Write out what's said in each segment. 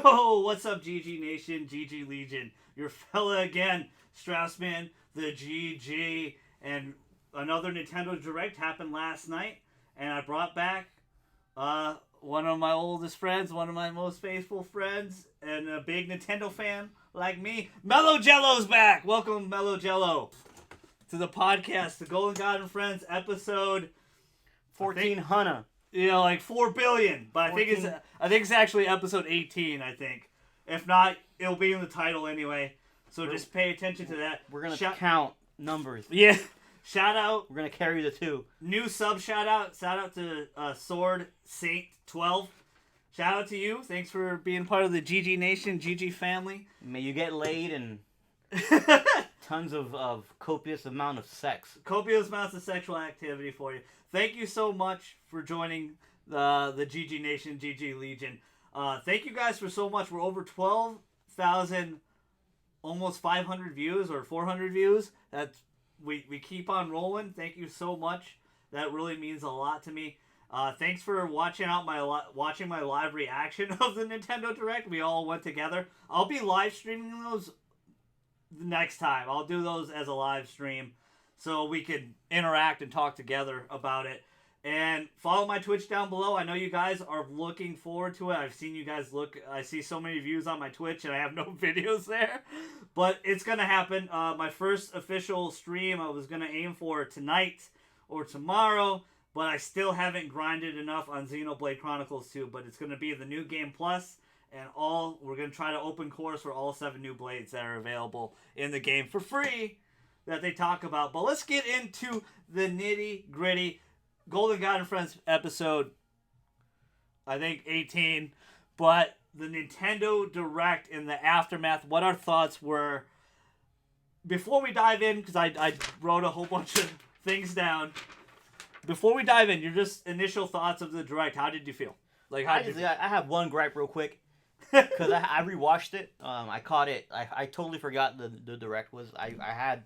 Yo, what's up, GG Nation, GG Legion? Your fella again, Straussman, the GG, and another Nintendo Direct happened last night, and I brought back one of my oldest friends, one of my most faithful friends, and a big Nintendo fan like me. Melo Jello's back. Welcome, Melo Jello, to the podcast, the Golden God and Friends episode 1400. Like 4 billion, but I think it's actually episode 18. I think, if not, it'll be in the title anyway. So just pay attention to that. We're gonna count numbers. Yeah, shout out. We're gonna carry the 2. New sub shout out. Shout out to Sword Saint 12. Shout out to you. Thanks for being part of the GG Nation, GG family. May you get laid and tons of copious amount of sex. Copious amounts of sexual activity for you. Thank you so much for joining the GG Nation, GG Legion. Thank you guys for so much. We're over 12,000, almost 500 views or 400 views. We keep on rolling. Thank you so much. That really means a lot to me. Thanks for watching my live reaction of the Nintendo Direct. We all went together. I'll be live streaming those next time. I'll do those as a live stream, so we could interact and talk together about it. And follow my Twitch down below. I know you guys are looking forward to it. I've seen you guys look. I see so many views on my Twitch, and I have no videos there. But it's going to happen. My first official stream I was going to aim for tonight or tomorrow, but I still haven't grinded enough on Xenoblade Chronicles 2. But it's going to be the New Game Plus, and we're going to try to open course for all 7 new blades that are available in the game for free that they talk about. But let's get into the nitty gritty. Golden God and Friends episode, I think 18, but the Nintendo Direct in the aftermath, what our thoughts were. Before we dive in, because I wrote a whole bunch of things down. Before we dive in, your just initial thoughts of the Direct, how did you feel? I have one gripe real quick, because I rewatched it. I caught it. I totally forgot the Direct was. I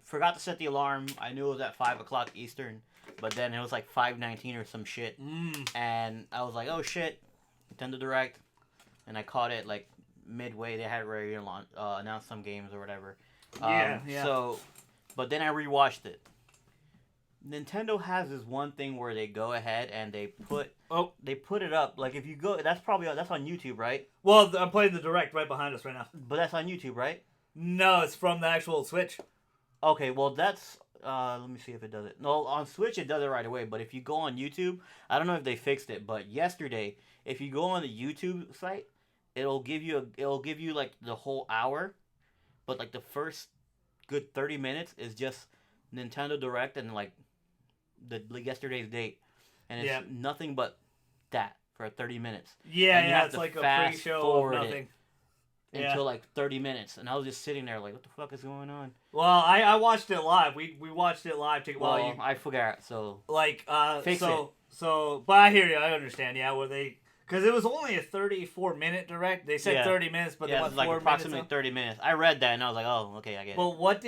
forgot to set the alarm. I knew it was at 5 o'clock Eastern. But then it was like 5:19 or some shit. And I was like, oh shit, Nintendo Direct. And I caught it like midway. They had already announced some games or whatever. Yeah. So, but then I rewatched it. Nintendo has this one thing where they go ahead and they put it up. Like if you go, that's on YouTube, right? Well, I'm playing the Direct right behind us right now. But that's on YouTube, right? No, it's from the actual Switch. Okay, well that's... let me see if it does it. No, on Switch it does it right away, but if you go on YouTube, I don't know if they fixed it, but yesterday, if you go on the YouTube site, it'll give you like the whole hour, but like the first good 30 minutes is just Nintendo Direct and like yesterday's date, and it's nothing but that for 30 minutes. Yeah, it's like a pre-show of nothing. Until like 30 minutes, and I was just sitting there like, what the fuck is going on? Well, I watched it live. We watched it live. I forgot. So fix it. So, but I hear you. I understand. Yeah, because it was only a 34-minute Direct. They said 30 minutes, but they went like 4 approximately minutes. 30 minutes. I read that and I was like, oh, okay, I get it. Well, what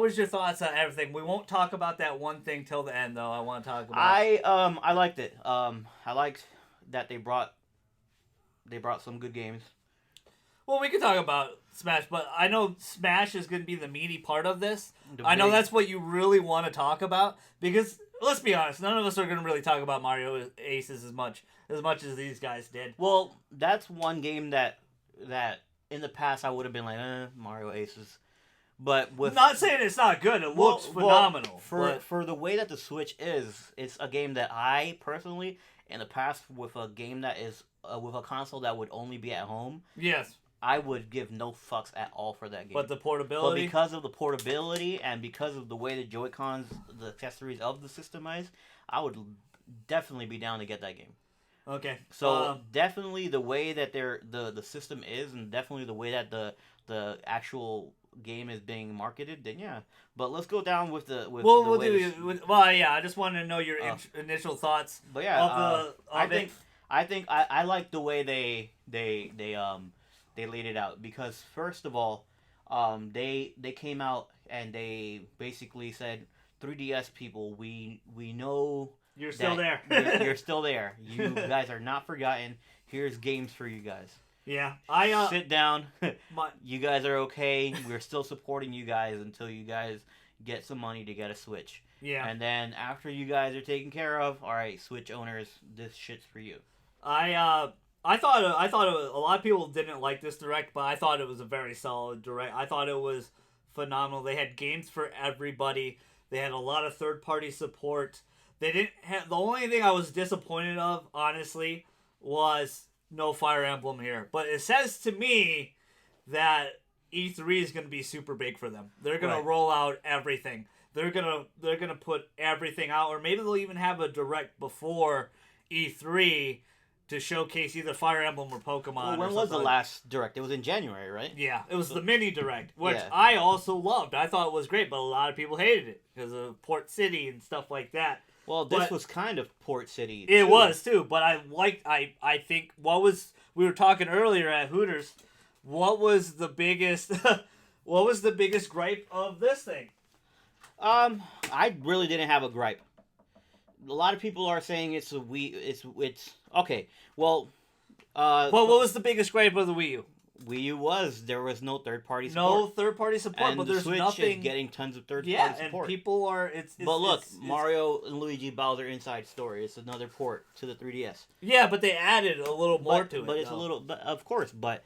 was your thoughts on everything? We won't talk about that one thing till the end, though. I want to talk about. I liked it. I liked that they brought some good games. Well, we could talk about Smash, but I know Smash is going to be the meaty part of this. I know that's what you really want to talk about, because, let's be honest, none of us are going to really talk about Mario Aces as much as these guys did. Well, that's one game that in the past I would have been like, Mario Aces. But with... Not saying it's not good, it looks phenomenal. For the way that the Switch is, it's a game that I, personally, in the past, with a game that is, with a console that would only be at home... Yes. I would give no fucks at all for that game. But the portability? But because of the portability and because of the way the Joy-Cons, the accessories of the system is, I would definitely be down to get that game. Okay. So definitely the way that the system is, and definitely the way that the actual game is being marketed, then yeah. But let's go down with the I just wanted to know your initial thoughts. But yeah, I think I like the way they laid it out, because first of all, they came out and they basically said, 3DS people, we know you're still there. You're still there. You guys are not forgotten. Here's games for you guys. Yeah, sit down. my, You guys are okay. We're still supporting you guys until you guys get some money to get a Switch. yeah. And then after you guys are taken care of, all right, Switch owners, this shit's for you. I thought a lot of people didn't like this direct, but I thought it was a very solid direct. I thought it was phenomenal. They had games for everybody. They had a lot of third-party support. They didn't have, the only thing I was disappointed of, honestly, was no Fire Emblem here. But it says to me that E3 is going to be super big for them. They're going to roll out everything. They're gonna put everything out, or maybe they'll even have a direct before E3 to showcase either Fire Emblem or Pokemon. Well, when was the last direct? It was in January, right? Yeah, it was the mini direct, which I also loved. I thought it was great, but a lot of people hated it because of Port City and stuff like that. Well, this was kind of Port City. It was too, but I think we were talking earlier at Hooters. What was the biggest gripe of this thing? I really didn't have a gripe. A lot of people are saying it's it's okay. Well, what was the biggest gripe of the Wii U? Wii U there was no third party support. No third party support, and but the there's Switch nothing. Is getting tons of third party support. And people are it's but look, Mario and Luigi Bowser Inside Story. It's another port to the 3DS. Yeah, but they added a little more to it. But it's a little, but of course. But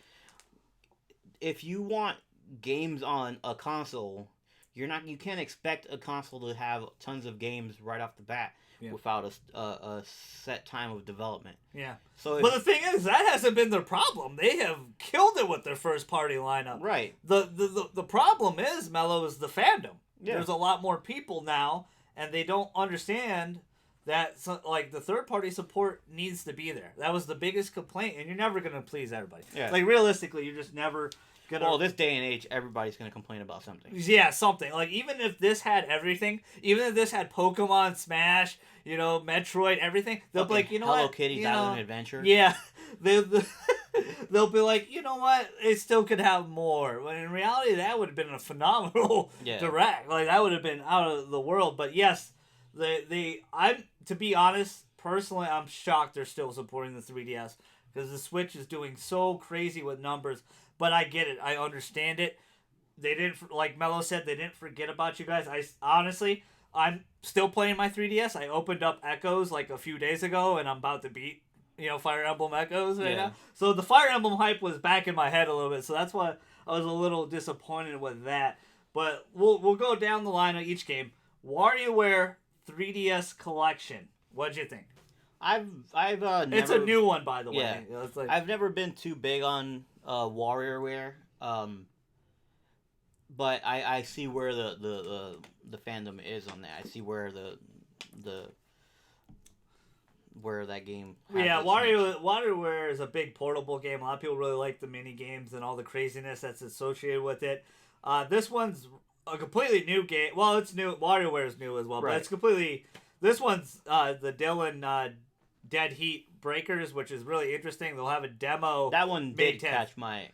if you want games on a console, you can't expect a console to have tons of games right off the bat. Yeah. Without a set time of development. Yeah. So but the thing is, that hasn't been their problem. They have killed it with their first party lineup. Right. The problem is, Melo, is the fandom. Yeah. There's a lot more people now, and they don't understand that the third party support needs to be there. That was the biggest complaint, and you're never gonna please everybody. Yeah. Like realistically, you're just never gonna. Well, this day and age, everybody's gonna complain about something. Yeah, something. Like even if this had everything, even if this had Pokemon, Smash, Metroid, everything, they'll be like, Hello Kitty's Island Adventure. Yeah, they'll be like, you know what, it still could have more. When in reality, that would have been a phenomenal direct. Like that would have been out of the world. But yes, I'm to be honest, personally, I'm shocked they're still supporting the 3DS because the Switch is doing so crazy with numbers. But I get it. I understand it. They didn't, like Melo said, they didn't forget about you guys. Honestly, I'm still playing my 3DS. I opened up Echoes like a few days ago, and I'm about to beat, Fire Emblem Echoes right now. So the Fire Emblem hype was back in my head a little bit. So that's why I was a little disappointed with that. But we'll go down the line of each game. WarioWare 3DS Collection. What'd you think? I've never. It's a new one, by the way. Yeah. It's like, I've never been too big on WarioWare. But I see where the fandom is on that. I see where where that game. WarioWare is a big portable game. A lot of people really like the mini games and all the craziness that's associated with it. This one's a completely new game. Well, it's new. WarioWare is new as well, but it's completely. This one's the Dylan Dead Heat Breakers, which is really interesting. They'll have a demo. That one did catch my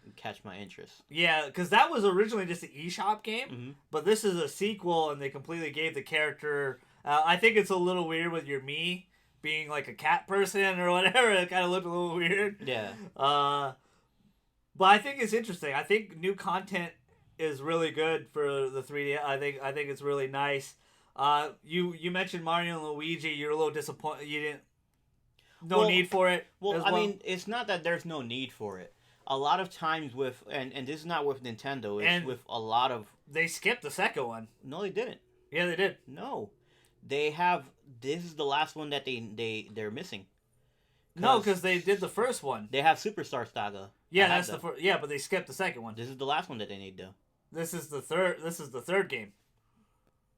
interest. Yeah, because that was originally just an eShop game, but this is a sequel, and they completely gave the character. I think it's a little weird with your Mii being like a cat person or whatever. It kind of looked a little weird. Yeah. But I think it's interesting. I think new content is really good for the 3D. I think it's really nice. You mentioned Mario and Luigi. You're a little disappointed. You didn't. Need for it. Well, I mean, it's not that there's no need for it. A lot of times with and this is not with Nintendo. It's with a lot of. They skipped the second one. No, they didn't. Yeah, they did. No, they have. This is the last one that they're missing. No, because they did the first one. They have Superstar Saga. Yeah, that's the first. Yeah, but they skipped the second one. This is the last one that they need though. This is the third game.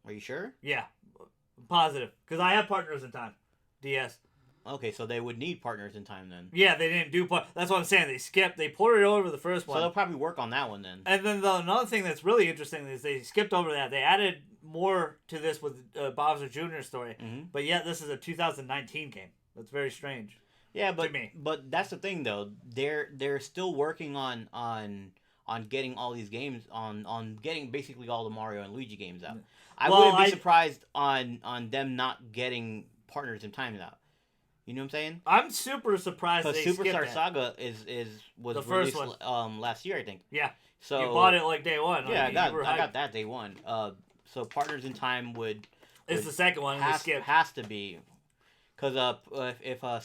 Are you sure? Yeah, I'm positive. Because I have Partners in Time, DS. Okay, so they would need Partners in Time then. Yeah, they didn't do That's what I'm saying. They skipped. They ported over the first one. So they'll probably work on that one then. And then another thing that's really interesting is they skipped over that. They added more to this with Bowser Jr. story. Mm-hmm. But yet this is a 2019 game. That's very strange. Yeah, but to me. But that's the thing though. They're still working on getting all these games on getting basically all the Mario and Luigi games out. I wouldn't be surprised on them not getting Partners in Time out. You know what I'm saying? I'm super surprised Because they skipped Superstar that. Saga was The first released last year, I think. Yeah. So You bought it like day one. yeah, Like, I you were got hyped. that day one. So Partners in Time It's the second one. They skipped. has to be, because if I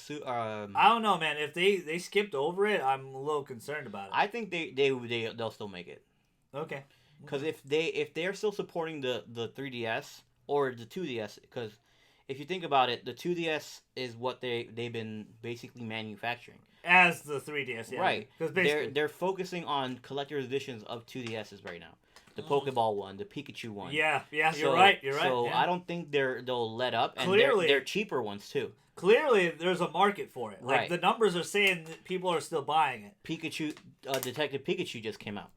don't know, man. If they skipped over it, I'm a little concerned about it. I think they'll still make it. Okay. Because if they're still supporting the 3DS or the 2DS, because if you think about it, the 2DS is what they've been basically manufacturing As the 3DS, yeah. right. Because basically They're focusing on collector's editions of 2DSs right now. The Pokeball one, the Pikachu one. Yeah, you're right. So yeah. I don't think they'll let up, and Clearly- they're cheaper ones too. Clearly, there's a market for it. Like, Right. the numbers are saying that people are still buying it. Pikachu, Detective Pikachu just came out.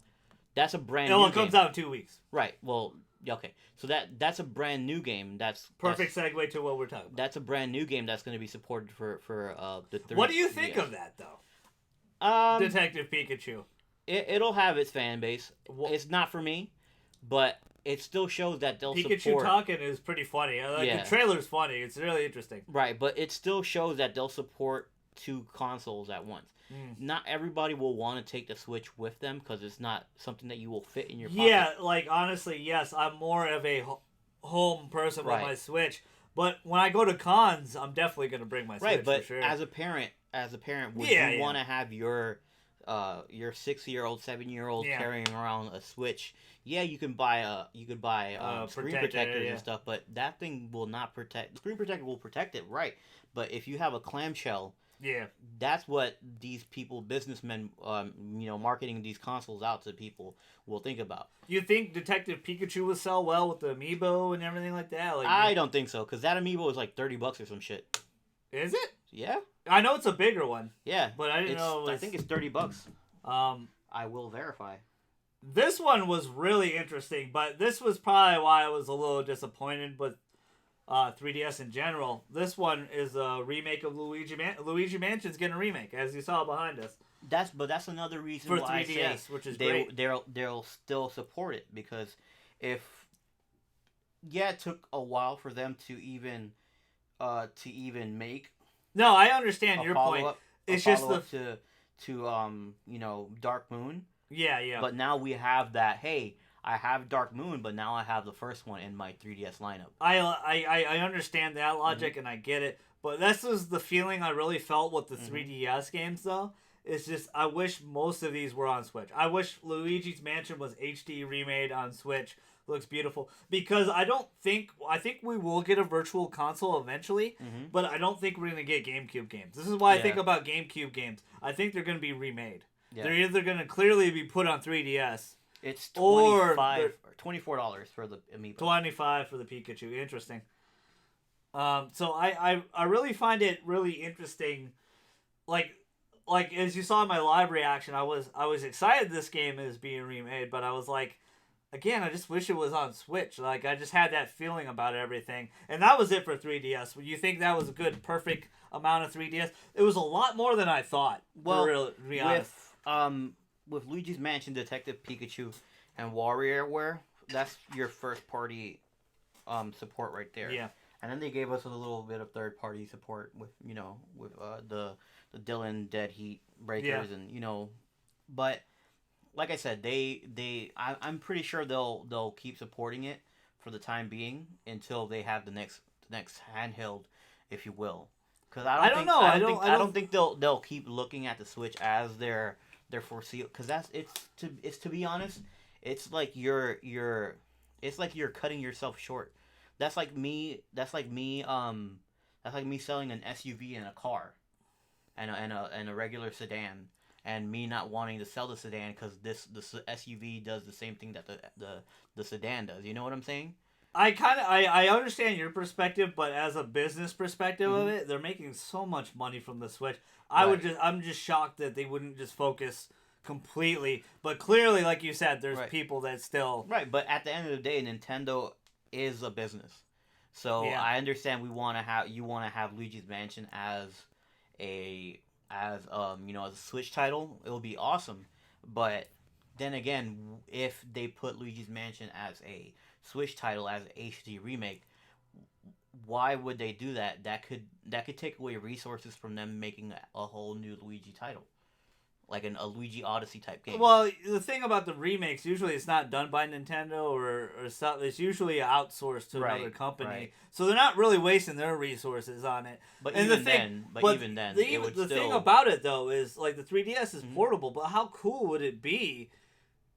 That's a brand No, new it comes game. out in 2 weeks. Right. Well, okay. So that's a brand new game. Perfect segue to what we're talking about. That's a brand new game that's going to be supported for the 3DS. What do you think of that, though? Detective Pikachu. It'll have its fan base. It's not for me, but it still shows that they'll Pikachu support. talking is pretty funny. Yeah. The trailer's funny. It's really interesting. Right, but it still shows that they'll support two consoles at once. Not everybody will want to take the Switch with them because it's not something that you will fit in your pocket. Yeah, like, honestly, yes, I'm more of a home person with Right. my Switch. But when I go to cons, I'm definitely going to bring my Switch, Right, but for sure. as a parent, would Yeah, you yeah. want to have your 6-year-old, 7-year-old Yeah. carrying around a Switch? Yeah, you can buy screen Protector, protectors yeah. and stuff, but that thing will not protect. The screen protector will protect it, right? But if you have a clamshell, yeah. that's what these people, businessmen, marketing these consoles out to people will think about. You think Detective Pikachu will sell well with the amiibo and everything like that? Like, I don't think so, because that amiibo is like $30 or some shit. Is it? Yeah, I know it's a bigger one. yeah, But I didn't know it was... I think it's $30. Um, I will verify. this one was really interesting, but this was probably why I was a little disappointed with 3DS in general. This one is a remake of Luigi Mansion's getting a remake, as you saw behind us. That's another reason For why 3DS, I say which is they'll great. still support it, because it took a while for them to even make No, I understand a your point. follow-up. It's just to Dark Moon. Yeah. But now we have that. Hey, I have Dark Moon, but now I have the first one in my 3DS lineup. I understand that logic, and I get it. But this is the feeling I really felt with the 3DS games, though. It's just, I wish most of these were on Switch. I wish Luigi's Mansion was HD remade on Switch. Looks beautiful. Because I think we will get a virtual console eventually, but I don't think we're going to get GameCube games. This is why I think about GameCube games. I think they're going to be remade. Yeah. They're either going to clearly be put on 3DS. It's $24 for the amiibo. $25 for the Pikachu. Interesting. So I really find it really interesting. Like as you saw in my live reaction, I was excited this game is being remade, but I was like, again, I just wish it was on Switch. Like, I just had that feeling about everything. And that was it for 3DS. Would you think that was a good, perfect amount of 3DS? It was a lot more than I thought. Well, to be honest. With Luigi's Mansion, Detective Pikachu, and WarioWare, that's your first party support right there. Yeah. And then they gave us a little bit of third party support with the Dylan Dead Heat breakers and but like I said, I'm pretty sure they'll keep supporting it for the time being until they have the next handheld, if you will. Because I don't think they'll keep looking at the Switch as their foreseeable. Because it's to be honest, it's like you're cutting yourself short. That's like me selling an SUV and a car, and a regular sedan. And me not wanting to sell the sedan because the SUV does the same thing that the sedan does. You know what I'm saying? I understand your perspective, but as a business perspective of it, they're making so much money from the Switch. I'm just shocked that they wouldn't just focus completely. But clearly, like you said, there's people that still right. But at the end of the day, Nintendo is a business, so I understand you want to have Luigi's Mansion as a Switch title. It will be awesome, but then again, if they put Luigi's Mansion as a Switch title as an HD remake, why would they do that? That could take away resources from them making a whole new Luigi title, like a Luigi Odyssey type game. Well, the thing about the remakes, usually it's not done by Nintendo or stuff. It's usually outsourced to another company, right. so they're not really wasting their resources on it. But and even then, the thing about it though is like the 3DS is portable, but how cool would it be,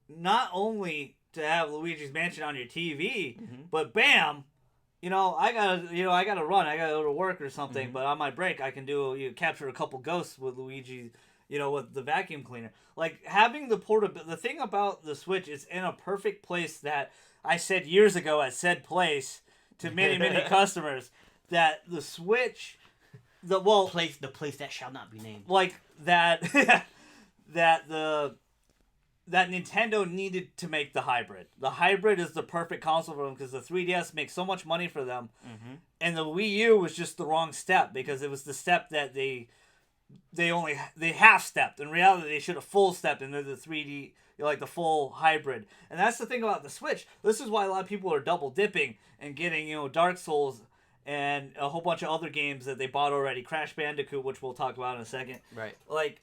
not only to have Luigi's Mansion on your TV, but bam. I gotta run. I gotta go to work or something. But on my break, I can capture a couple ghosts with Luigi. With the vacuum cleaner. Like having the portability. The thing about the Switch is in a perfect place that I said years ago at said place to many customers that the Switch, the place that shall not be named. Like that that Nintendo needed to make the hybrid. The hybrid is the perfect console for them because the 3DS makes so much money for them, and the Wii U was just the wrong step because it was the step that they half stepped. In reality, they should have full stepped into the 3D, like the full hybrid. And that's the thing about the Switch. This is why a lot of people are double dipping and getting Dark Souls and a whole bunch of other games that they bought already. Crash Bandicoot, which we'll talk about in a second. Right. Like.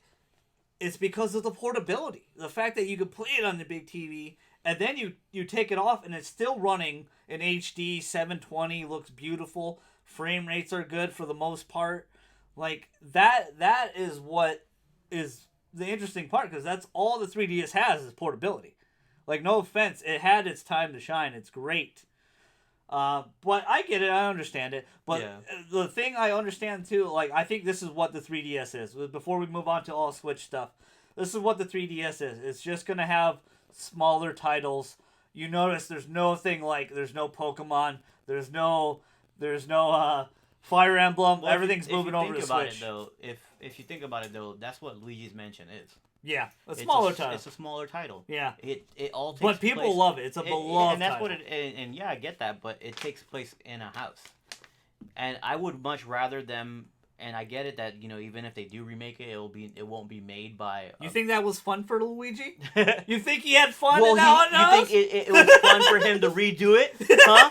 It's because of the portability. The fact that you can play it on the big TV, and then you take it off, and it's still running in HD, 720, looks beautiful. Frame rates are good for the most part. Like, that is what is the interesting part, because that's all the 3DS has is portability. Like, no offense, it had its time to shine. It's great. But I get it, I understand it. But the thing I understand too, like I think this is what the 3DS is. Before we move on to all Switch stuff, this is what the 3DS is. It's just gonna have smaller titles. You notice there's no Pokemon, there's no Fire Emblem. Well, everything's moving over to Switch. If you think about it though, that's what Luigi's Mansion is. Yeah, a smaller title. It's a smaller title. Yeah, it all takes but people place, love it. It's a beloved and that's title. what it. And yeah, I get that, but it takes place in a house, and I would much rather them. And I get it that even if they do remake it, it won't be made by. You think that was fun for Luigi? You think he had fun? Well, you think it was fun for him to redo it, huh?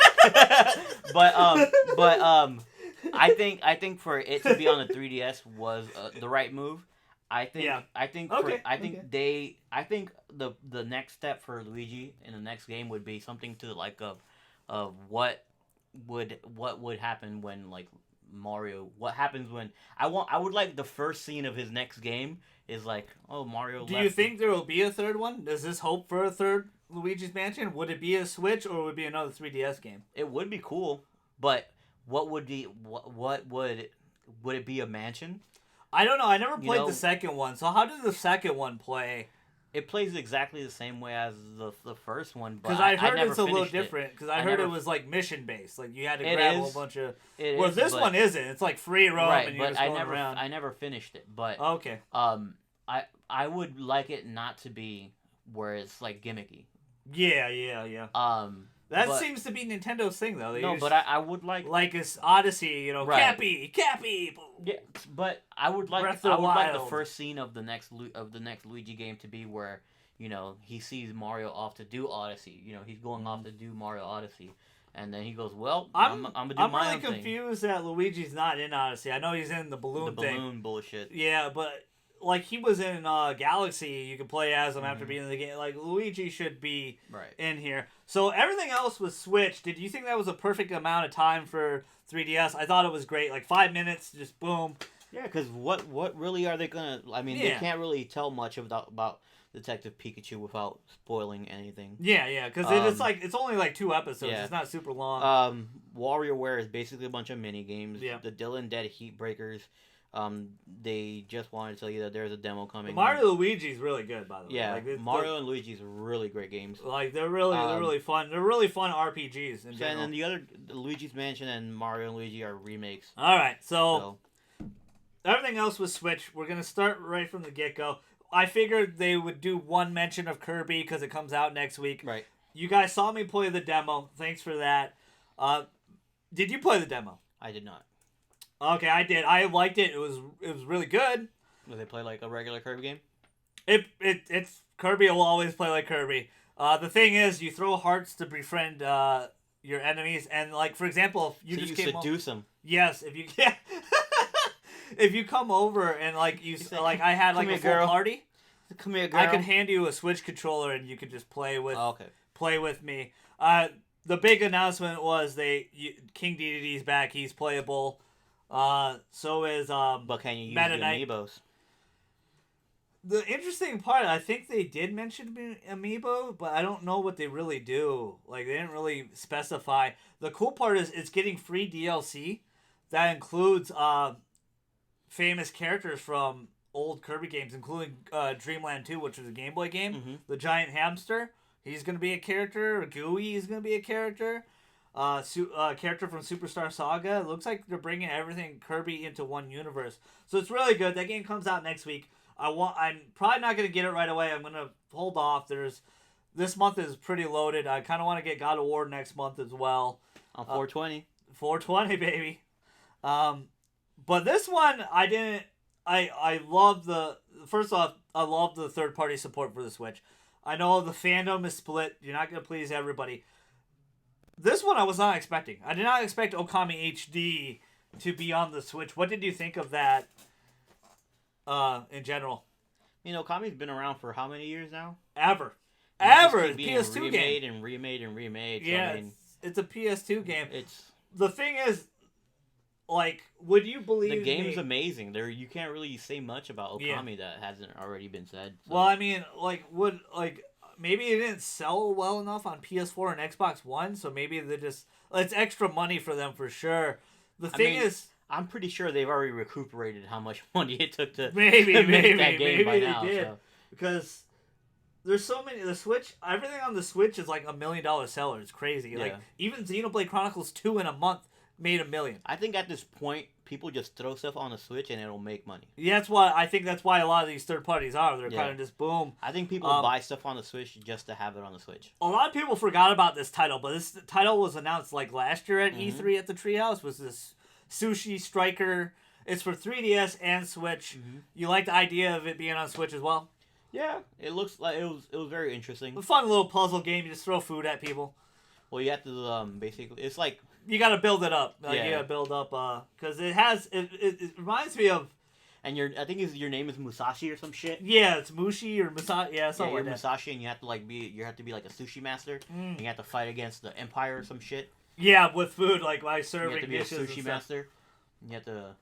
but I think for it to be on the 3DS was the right move. I think the next step for Luigi in the next game would be something to like of what would happen when like Mario. What happens when I would like the first scene of his next game is like, oh, Mario. Do you think there will be a third one? Does this hope for a third Luigi's Mansion? Would it be a Switch or would it be another 3DS game? It would be cool, but what would it be a mansion? I don't know. I never played the second one. So how did the second one play? It plays exactly the same way as the first one, but because I heard never it's a little finished different. Because I heard it was like mission based, like you had to It grab a is. whole bunch of. It Well, is, this but- one isn't. It's like free roam right, and you're but just going around. I never finished it, but Okay. I would like it not to be where it's like gimmicky. Yeah. That seems to be Nintendo's thing, though. They No, use, but I would like it's Odyssey, Right. Cappy. yeah, but I would like Breath of I the would like the Wild. first scene of the next Luigi game to be where he sees Mario off to do Odyssey. He's going off to do Mario Odyssey, and then he goes, "Well, I'm gonna do my really own thing." confused that Luigi's not in Odyssey. I know he's in the balloon The thing. balloon bullshit. Yeah, but like he was in Galaxy, you could play as him after being in the game. Like Luigi should be Right. in here. So everything else was Switch. Did you think that was a perfect amount of time for 3DS? I thought it was great. Like 5 minutes, just boom. Yeah, because what really are they gonna? I mean, they can't really tell much about Detective Pikachu without spoiling anything. Yeah, because it's only like 2 episodes. Yeah. It's not super long. WarioWare is basically a bunch of mini games. Yeah. The Dylan Dead Heat Breakers. They just wanted to tell you that there's a demo coming. Mario Luigi's really good, by the way. Yeah, like, Mario and Luigi's really great games. Like they're really fun. They're really fun RPGs in general. And then the Luigi's Mansion and Mario and Luigi are remakes. All right, so everything else was Switch. We're gonna start right from the get go. I figured they would do one mention of Kirby because it comes out next week. Right. You guys saw me play the demo. Thanks for that. Did you play the demo? I did not. Okay, I did. I liked it. It was really good. Will they play like a regular Kirby game? It's Kirby will always play like Kirby. The thing is, you throw hearts to befriend your enemies, and like for example, if you so just you came seduce them. yes, if you if you come over and like you say, like I had like "Come a here, full girl." party, Come here, girl. I could hand you a Switch controller and you could just play with Oh, okay. me. The big announcement was King DDD's back. He's playable. So is But can you use Meta the Knight. amiibos? The interesting part, I think they did mention amiibo, but I don't know what they really do. Like they didn't really specify. The cool part is it's getting free DLC that includes famous characters from old Kirby games, including Dreamland 2, which was a Game Boy game. Mm-hmm. The giant hamster, he's going to be a character. Gooey is going to be a character. Character from Superstar Saga. It looks like they're bringing everything Kirby into one universe. So it's really good. That game comes out next week. I'm probably not going to get it right away. I'm going to hold off. This month is pretty loaded. I kind of want to get God of War next month as well. On 420. 420, baby. But this one, I didn't. I love first off, I love the third party support for the Switch. I know the fandom is split. You're not gonna please everybody. This one I was not expecting. I did not expect Okami HD to be on the Switch. What did you think of that? In general, Okami's been around for how many years now? Ever. It's being PS2 game. remade and remade and remade. So, Yeah, it's a PS2 game. It's the thing is, like, would you believe the game's amazing. You can't really say much about Okami that hasn't already been said. So. Well, I mean, maybe it didn't sell well enough on PS4 and Xbox One, so maybe it's extra money for them for sure. The thing is, I'm pretty sure they've already recuperated how much money it took to make that game by now. Did. So. Because there's so many. The Switch, everything on the Switch is like $1 million seller. It's crazy. Yeah. Like even Xenoblade Chronicles 2 in a month made $1 million. I think at this point, people just throw stuff on the Switch and it'll make money. Yeah, I think that's why a lot of these third parties are. They're kind of just boom. I think people buy stuff on the Switch just to have it on the Switch. A lot of people forgot about this title, but this title was announced like last year at E3 at the Treehouse. Was this Sushi Striker? It's for 3DS and Switch. You like the idea of it being on Switch as well? Yeah, it looks like it was very interesting. A fun little puzzle game. You just throw food at people. Well, you have to basically. It's like you got to build it up. You got to build up because it reminds me of. And I think your name is Musashi or some shit. Yeah, it's Mushi or Musashi. Yeah, something like that. Musashi, and you have to be like a sushi master. And you have to fight against the Empire or some shit. Yeah, with food, like by serving you have to be dishes a sushi and master. You have to,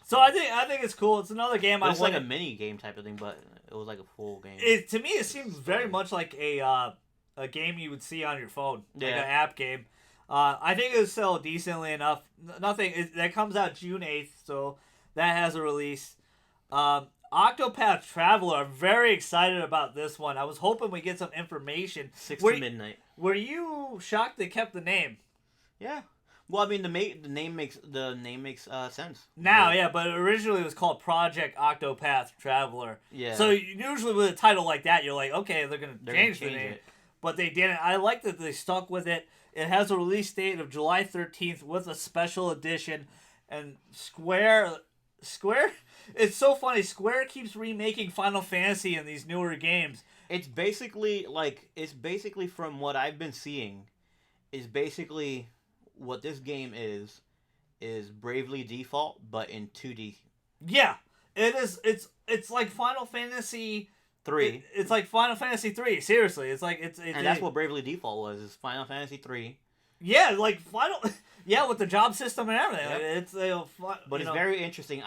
So I think it's cool. It's another game. It's like a mini game type of thing, but it was like a full game. To me, it seems very much like a game you would see on your phone, like an app game. I think it'll sell decently enough. That comes out June 8th, so that has a release. Octopath Traveler. I'm very excited about this one. I was hoping we get some information. 6 to midnight. Were you shocked they kept the name? Yeah. Well, I mean, the name makes sense. Now, but originally it was called Project Octopath Traveler. Yeah. So usually with a title like that, you're like, okay, they're gonna change the name, but they didn't. I like that they stuck with it. It has a release date of July 13th with a special edition, and Square. It's so funny. Square keeps remaking Final Fantasy in these newer games. It's basically from what I've been seeing, is basically what this game is Bravely Default, but in 2D. Yeah, it is. It's like Final Fantasy 3. It's like Final Fantasy 3. Seriously, it's like it's and that's what Bravely Default was. Is Final Fantasy 3. Yeah, like Final. Yeah, with the job system and everything. Yep. But it's very interesting.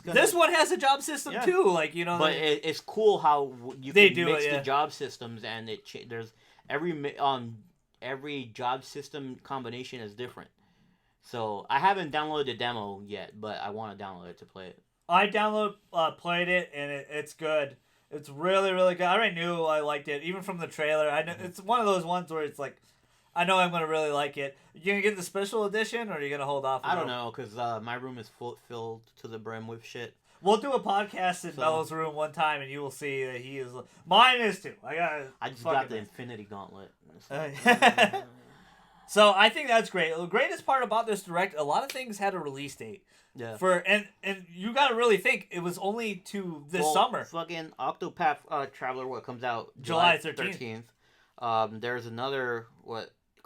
This one has a job system too, like But it's cool how you can mix the job systems, and there's every job system combination is different. So I haven't downloaded the demo yet, but I want to download it to play it. I played it, and it's good. It's really, really good. I already knew I liked it, even from the trailer. I know it's one of those ones where it's like, I know I'm gonna really like it. You gonna get the special edition, or are you gonna hold off? I don't know, because my room is filled to the brim with shit. We'll do a podcast in Melo's room one time, and you will see that he is. Mine is too. I just got the Infinity Gauntlet. So I think that's great. The greatest part about this Direct, a lot of things had a release date. Yeah. And you got to really think it was only to this summer. Fucking Octopath Traveler, what comes out July 13th. There's another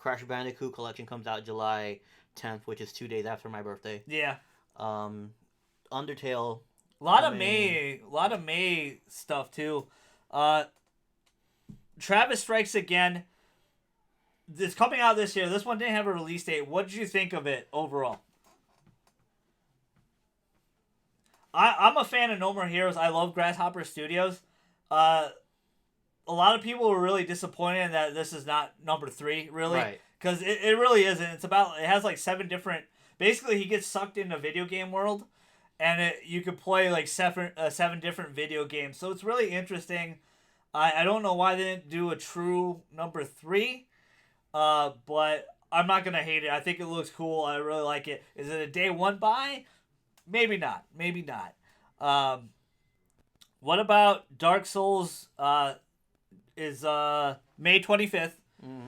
Crash Bandicoot Collection comes out July 10th, which is 2 days after my birthday. Yeah. Undertale. A lot of May stuff too. Travis Strikes Again. It's coming out this year. This one didn't have a release date. What did you think of it overall? I'm a fan of No More Heroes. I love Grasshopper Studios. A lot of people were really disappointed that this is not number 3, really. Right. Because it really isn't. It has like 7 different... Basically, he gets sucked into a video game world, and you could play like 7 different video games. So it's really interesting. I don't know why they didn't do a true number 3. But I'm not going to hate it. I think it looks cool. I really like it. Is it a day 1 buy? Maybe not. What about Dark Souls is May 25th. Mm-hmm.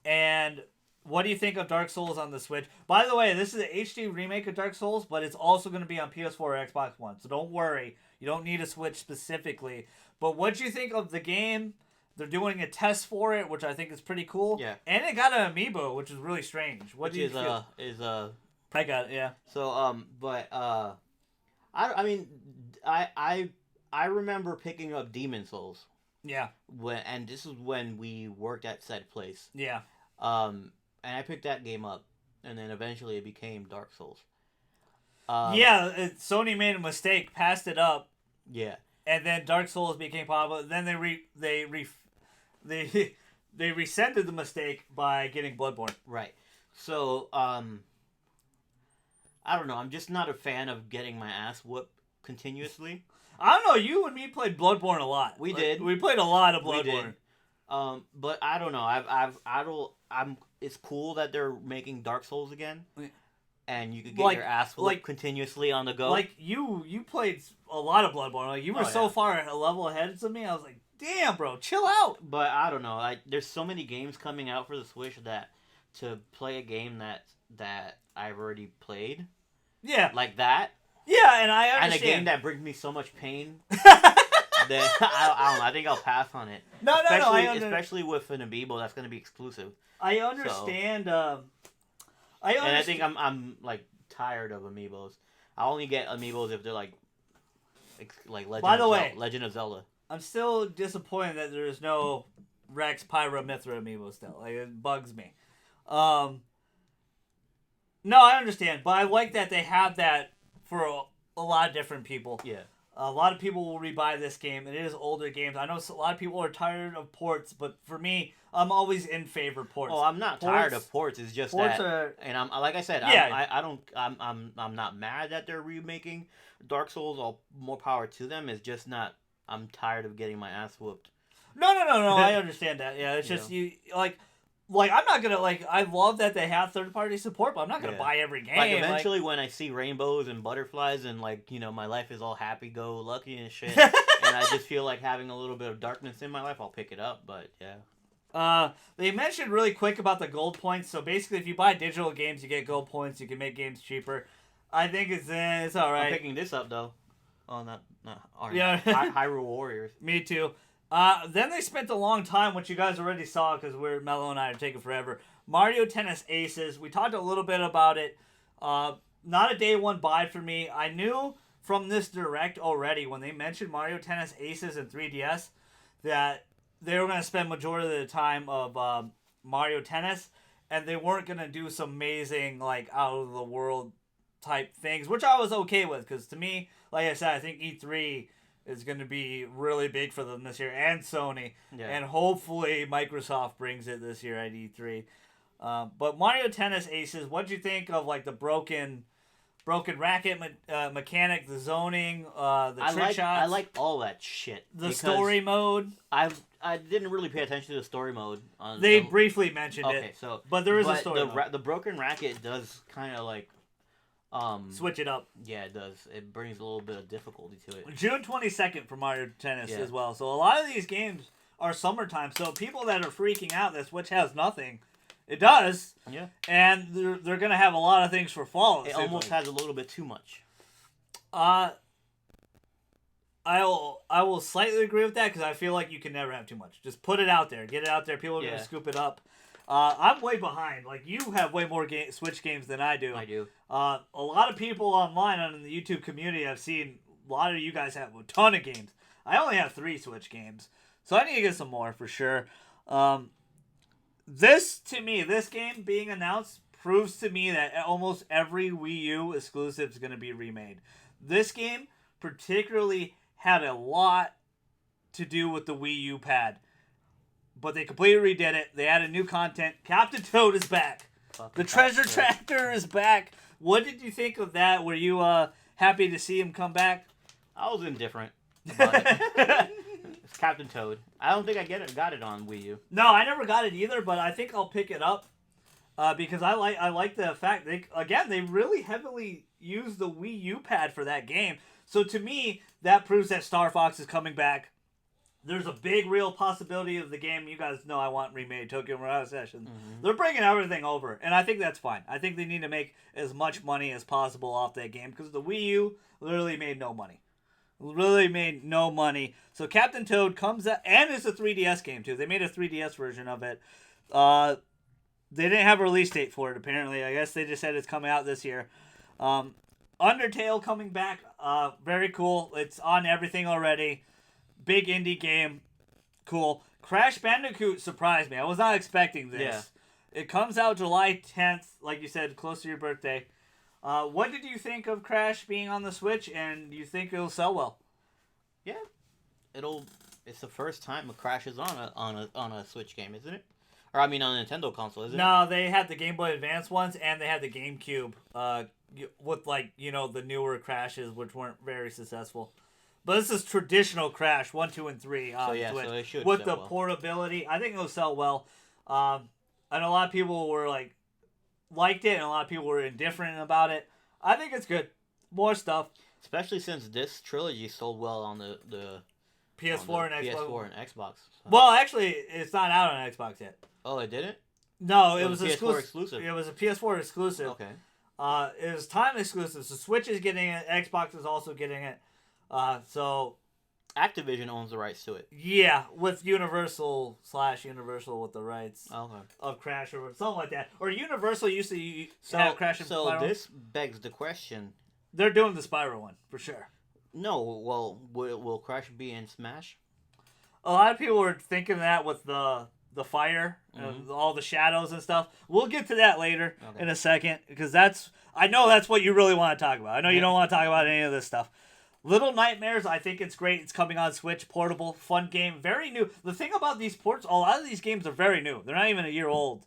And what do you think of Dark Souls on the Switch? By the way, this is an HD remake of Dark Souls, but it's also going to be on PS4 or Xbox One. So don't worry. You don't need a Switch specifically. But what do you think of the game? They're doing a test for it, which I think is pretty cool. Yeah. And it got an amiibo, which is really strange. What which do you feel? I got it, yeah. So I remember picking up Demon Souls. Yeah. And this is when we worked at said place. Yeah. And I picked that game up, and then eventually it became Dark Souls. Sony made a mistake, passed it up. Yeah. And then Dark Souls became popular. Then they rescinded the mistake by getting Bloodborne. Right. So, I don't know. I'm just not a fan of getting my ass whooped continuously. I don't know. You and me played Bloodborne a lot. We did. We played a lot of Bloodborne. But I don't know. It's cool that they're making Dark Souls again. And you could get your ass whooped continuously on the go. Like, you played a lot of Bloodborne. Like, you were so far a level ahead of me. I was like, damn, bro, chill out. But I don't know. There's so many games coming out for the Switch that to play a game that I've already played. Yeah. Like that. Yeah, and I understand. And a game that brings me so much pain that I don't know. I think I'll pass on it. No. Especially with an amiibo that's going to be exclusive. I understand. And I think I'm like tired of amiibos. I only get amiibos if they're like Legend of Zelda. I'm still disappointed that there's no Rex Pyra Mithra amiibo still. Like, it bugs me. No, I understand, but I like that they have that for a lot of different people. Yeah. A lot of people will rebuy this game, and it is older games. I know a lot of people are tired of ports, but for me, I'm always in favor of ports. Oh, I'm not tired of ports. It's just ports that, and I'm like I said, yeah. I'm not mad that they're remaking Dark Souls. All more power to them. It's just not. I'm tired of getting my ass whooped. No. I understand that. Yeah, it's just you like. I'm not gonna I love that they have third party support, but I'm not gonna buy every game. Like eventually, when I see rainbows and butterflies and my life is all happy go lucky and shit, and I just feel like having a little bit of darkness in my life, I'll pick it up. But yeah. They mentioned really quick about the gold points. So basically, if you buy digital games, you get gold points. You can make games cheaper. I think it's all right. I'm picking this up though. Oh, not yeah. Hyrule Warriors. Me too. Then they spent a long time, which you guys already saw because Melo and I are taking forever. Mario Tennis Aces. We talked a little bit about it. Not a day 1 buy for me. I knew from this direct already when they mentioned Mario Tennis Aces and 3DS that they were going to spend majority of the time of Mario Tennis, and they weren't going to do some amazing out of the world type things, which I was okay with because to me, like I said, I think E3 is going to be really big for them this year, and Sony. Yeah. And hopefully Microsoft brings it this year at E3. But Mario Tennis Aces, what'd you think of the broken racket mechanic, the zoning, the trick shots? I like all that shit. The story mode. I didn't really pay attention to the story mode. They briefly mentioned it. Okay, so but there is a story mode. The broken racket does kind of switch it up. Yeah, it does. It brings a little bit of difficulty to it. June 22nd for Mario Tennis as well. So a lot of these games are summertime. So people that are freaking out that Switch has nothing, it does. Yeah. And they're going to have a lot of things for fall. It almost has a little bit too much. I will slightly agree with that because I feel like you can never have too much. Just put it out there. Get it out there. People are going to scoop it up. I'm way behind. Like, you have way more Switch games than I do. I do. A lot of people online on the YouTube community, I've seen a lot of you guys have a ton of games. I only have 3 Switch games, so I need to get some more for sure. This game being announced proves to me that almost every Wii U exclusive is going to be remade. This game particularly had a lot to do with the Wii U pad, but they completely redid it. They added new content. Captain Toad is back. The treasure tractor is back. What did you think of that? Were you happy to see him come back? I was indifferent about it. It's Captain Toad. I don't think I got it on Wii U. No, I never got it either, but I think I'll pick it up because I like the fact they really heavily used the Wii U pad for that game. So to me, that proves that Star Fox is coming back. There's a big, real possibility of the game. You guys know I want remade, Tokyo Mirage Sessions. Mm-hmm. They're bringing everything over, and I think that's fine. I think they need to make as much money as possible off that game because the Wii U literally made no money. So Captain Toad comes out, and it's a 3DS game, too. They made a 3DS version of it. They didn't have a release date for it, apparently. I guess they just said it's coming out this year. Undertale coming back. Very cool. It's on everything already. Big indie game. Cool. Crash Bandicoot surprised me. I was not expecting this. Yeah. It comes out July 10th, like you said, close to your birthday. What did you think of Crash being on the Switch, and do you think it'll sell well? Yeah. It's the first time a Crash is on a Switch game, isn't it? Or I mean on a Nintendo console, isn't it? No, they had the Game Boy Advance ones, and they had the GameCube with the newer Crashes, which weren't very successful. But this is traditional Crash 1, 2, and 3 on Switch. So they should with the portability. I think it'll sell well. And a lot of people were liked it, and a lot of people were indifferent about it. I think it's good. More stuff. Especially since this trilogy sold well on the PS4 and Xbox. PS4 and Xbox. So. Well, actually, it's not out on Xbox yet. Oh, it didn't? No, it was a PS4 exclusive. It was a PS4 exclusive. Okay. It was time exclusive, so Switch is getting it. Xbox is also getting it. So Activision owns the rights to it. Yeah, with Universal with the rights of Crash or something like that. Or Universal used to have Crash and Spyro. So this begs the question. They're doing the Spyro one, for sure. No, well, will Crash be in Smash? A lot of people were thinking that with the fire, and all the shadows and stuff. We'll get to that later in a second, because I know that's what you really want to talk about. I know you don't want to talk about any of this stuff. Little Nightmares, I think it's great. It's coming on Switch, portable, fun game, very new. The thing about these ports, a lot of these games are very new. They're not even a year old.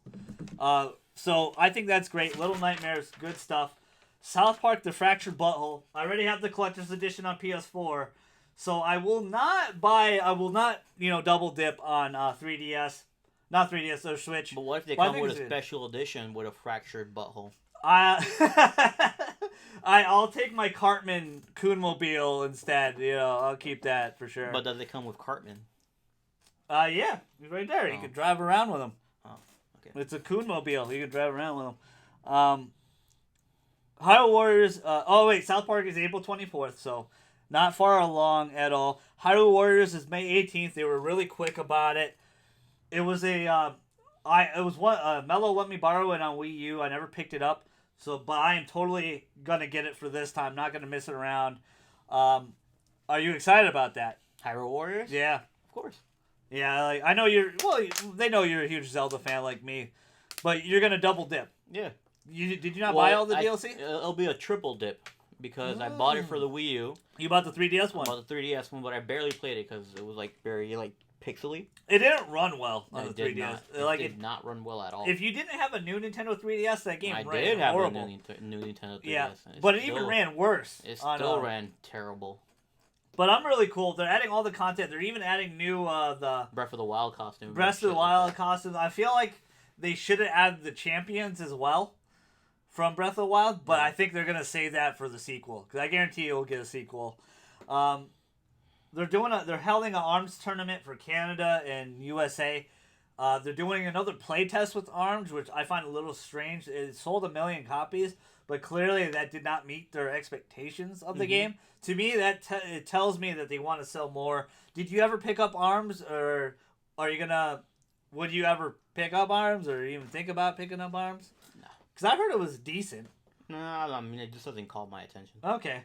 So I think that's great. Little Nightmares, good stuff. South Park: The Fractured Butthole. I already have the collector's edition on PS4, so I will not double dip on 3DS. Not 3DS or Switch. But what if they come with a special edition with a fractured butthole? I'll take my Cartman Coonmobile instead. I'll keep that for sure. But does it come with Cartman? Yeah, he's right there. You can drive around with him. Oh, okay. It's a Coonmobile. You can drive around with him. Hyrule Warriors. South Park is April 24th, so not far along at all. Hyrule Warriors is May 18th. They were really quick about it. It was Melo let me borrow it on Wii U. I never picked it up. But I am totally going to get it for this time. Not going to miss it around. Are you excited about that? Hyrule Warriors? Yeah. Of course. Yeah, I know they know you're a huge Zelda fan like me. But you're going to double dip. Yeah. Did you not buy all the DLC? It'll be a triple dip because I bought it for the Wii U. You bought the 3DS one? I bought the 3DS one, but I barely played it because it was very pixely. It didn't run well on the 3DS. It did not run well at all. If you didn't have a new Nintendo 3DS, that game ran horrible. I did have a new Nintendo 3DS. Yeah, but it even ran worse. It still ran terrible. But I'm really cool. They're adding all the content. They're even adding new the Breath of the Wild costume. Breath of the Wild costumes. I feel like they should have added the champions as well from Breath of the Wild, but I think they're gonna save that for the sequel because I guarantee you'll get a sequel. They're holding an ARMS tournament for Canada and USA. They're doing another playtest with ARMS, which I find a little strange. It sold 1 million copies, but clearly that did not meet their expectations of the game. To me, it tells me that they want to sell more. Did you ever pick up ARMS, or are you gonna would you ever pick up Arms or even think about picking up Arms? No. Because I heard it was decent. No, I mean, it just doesn't call my attention. Okay.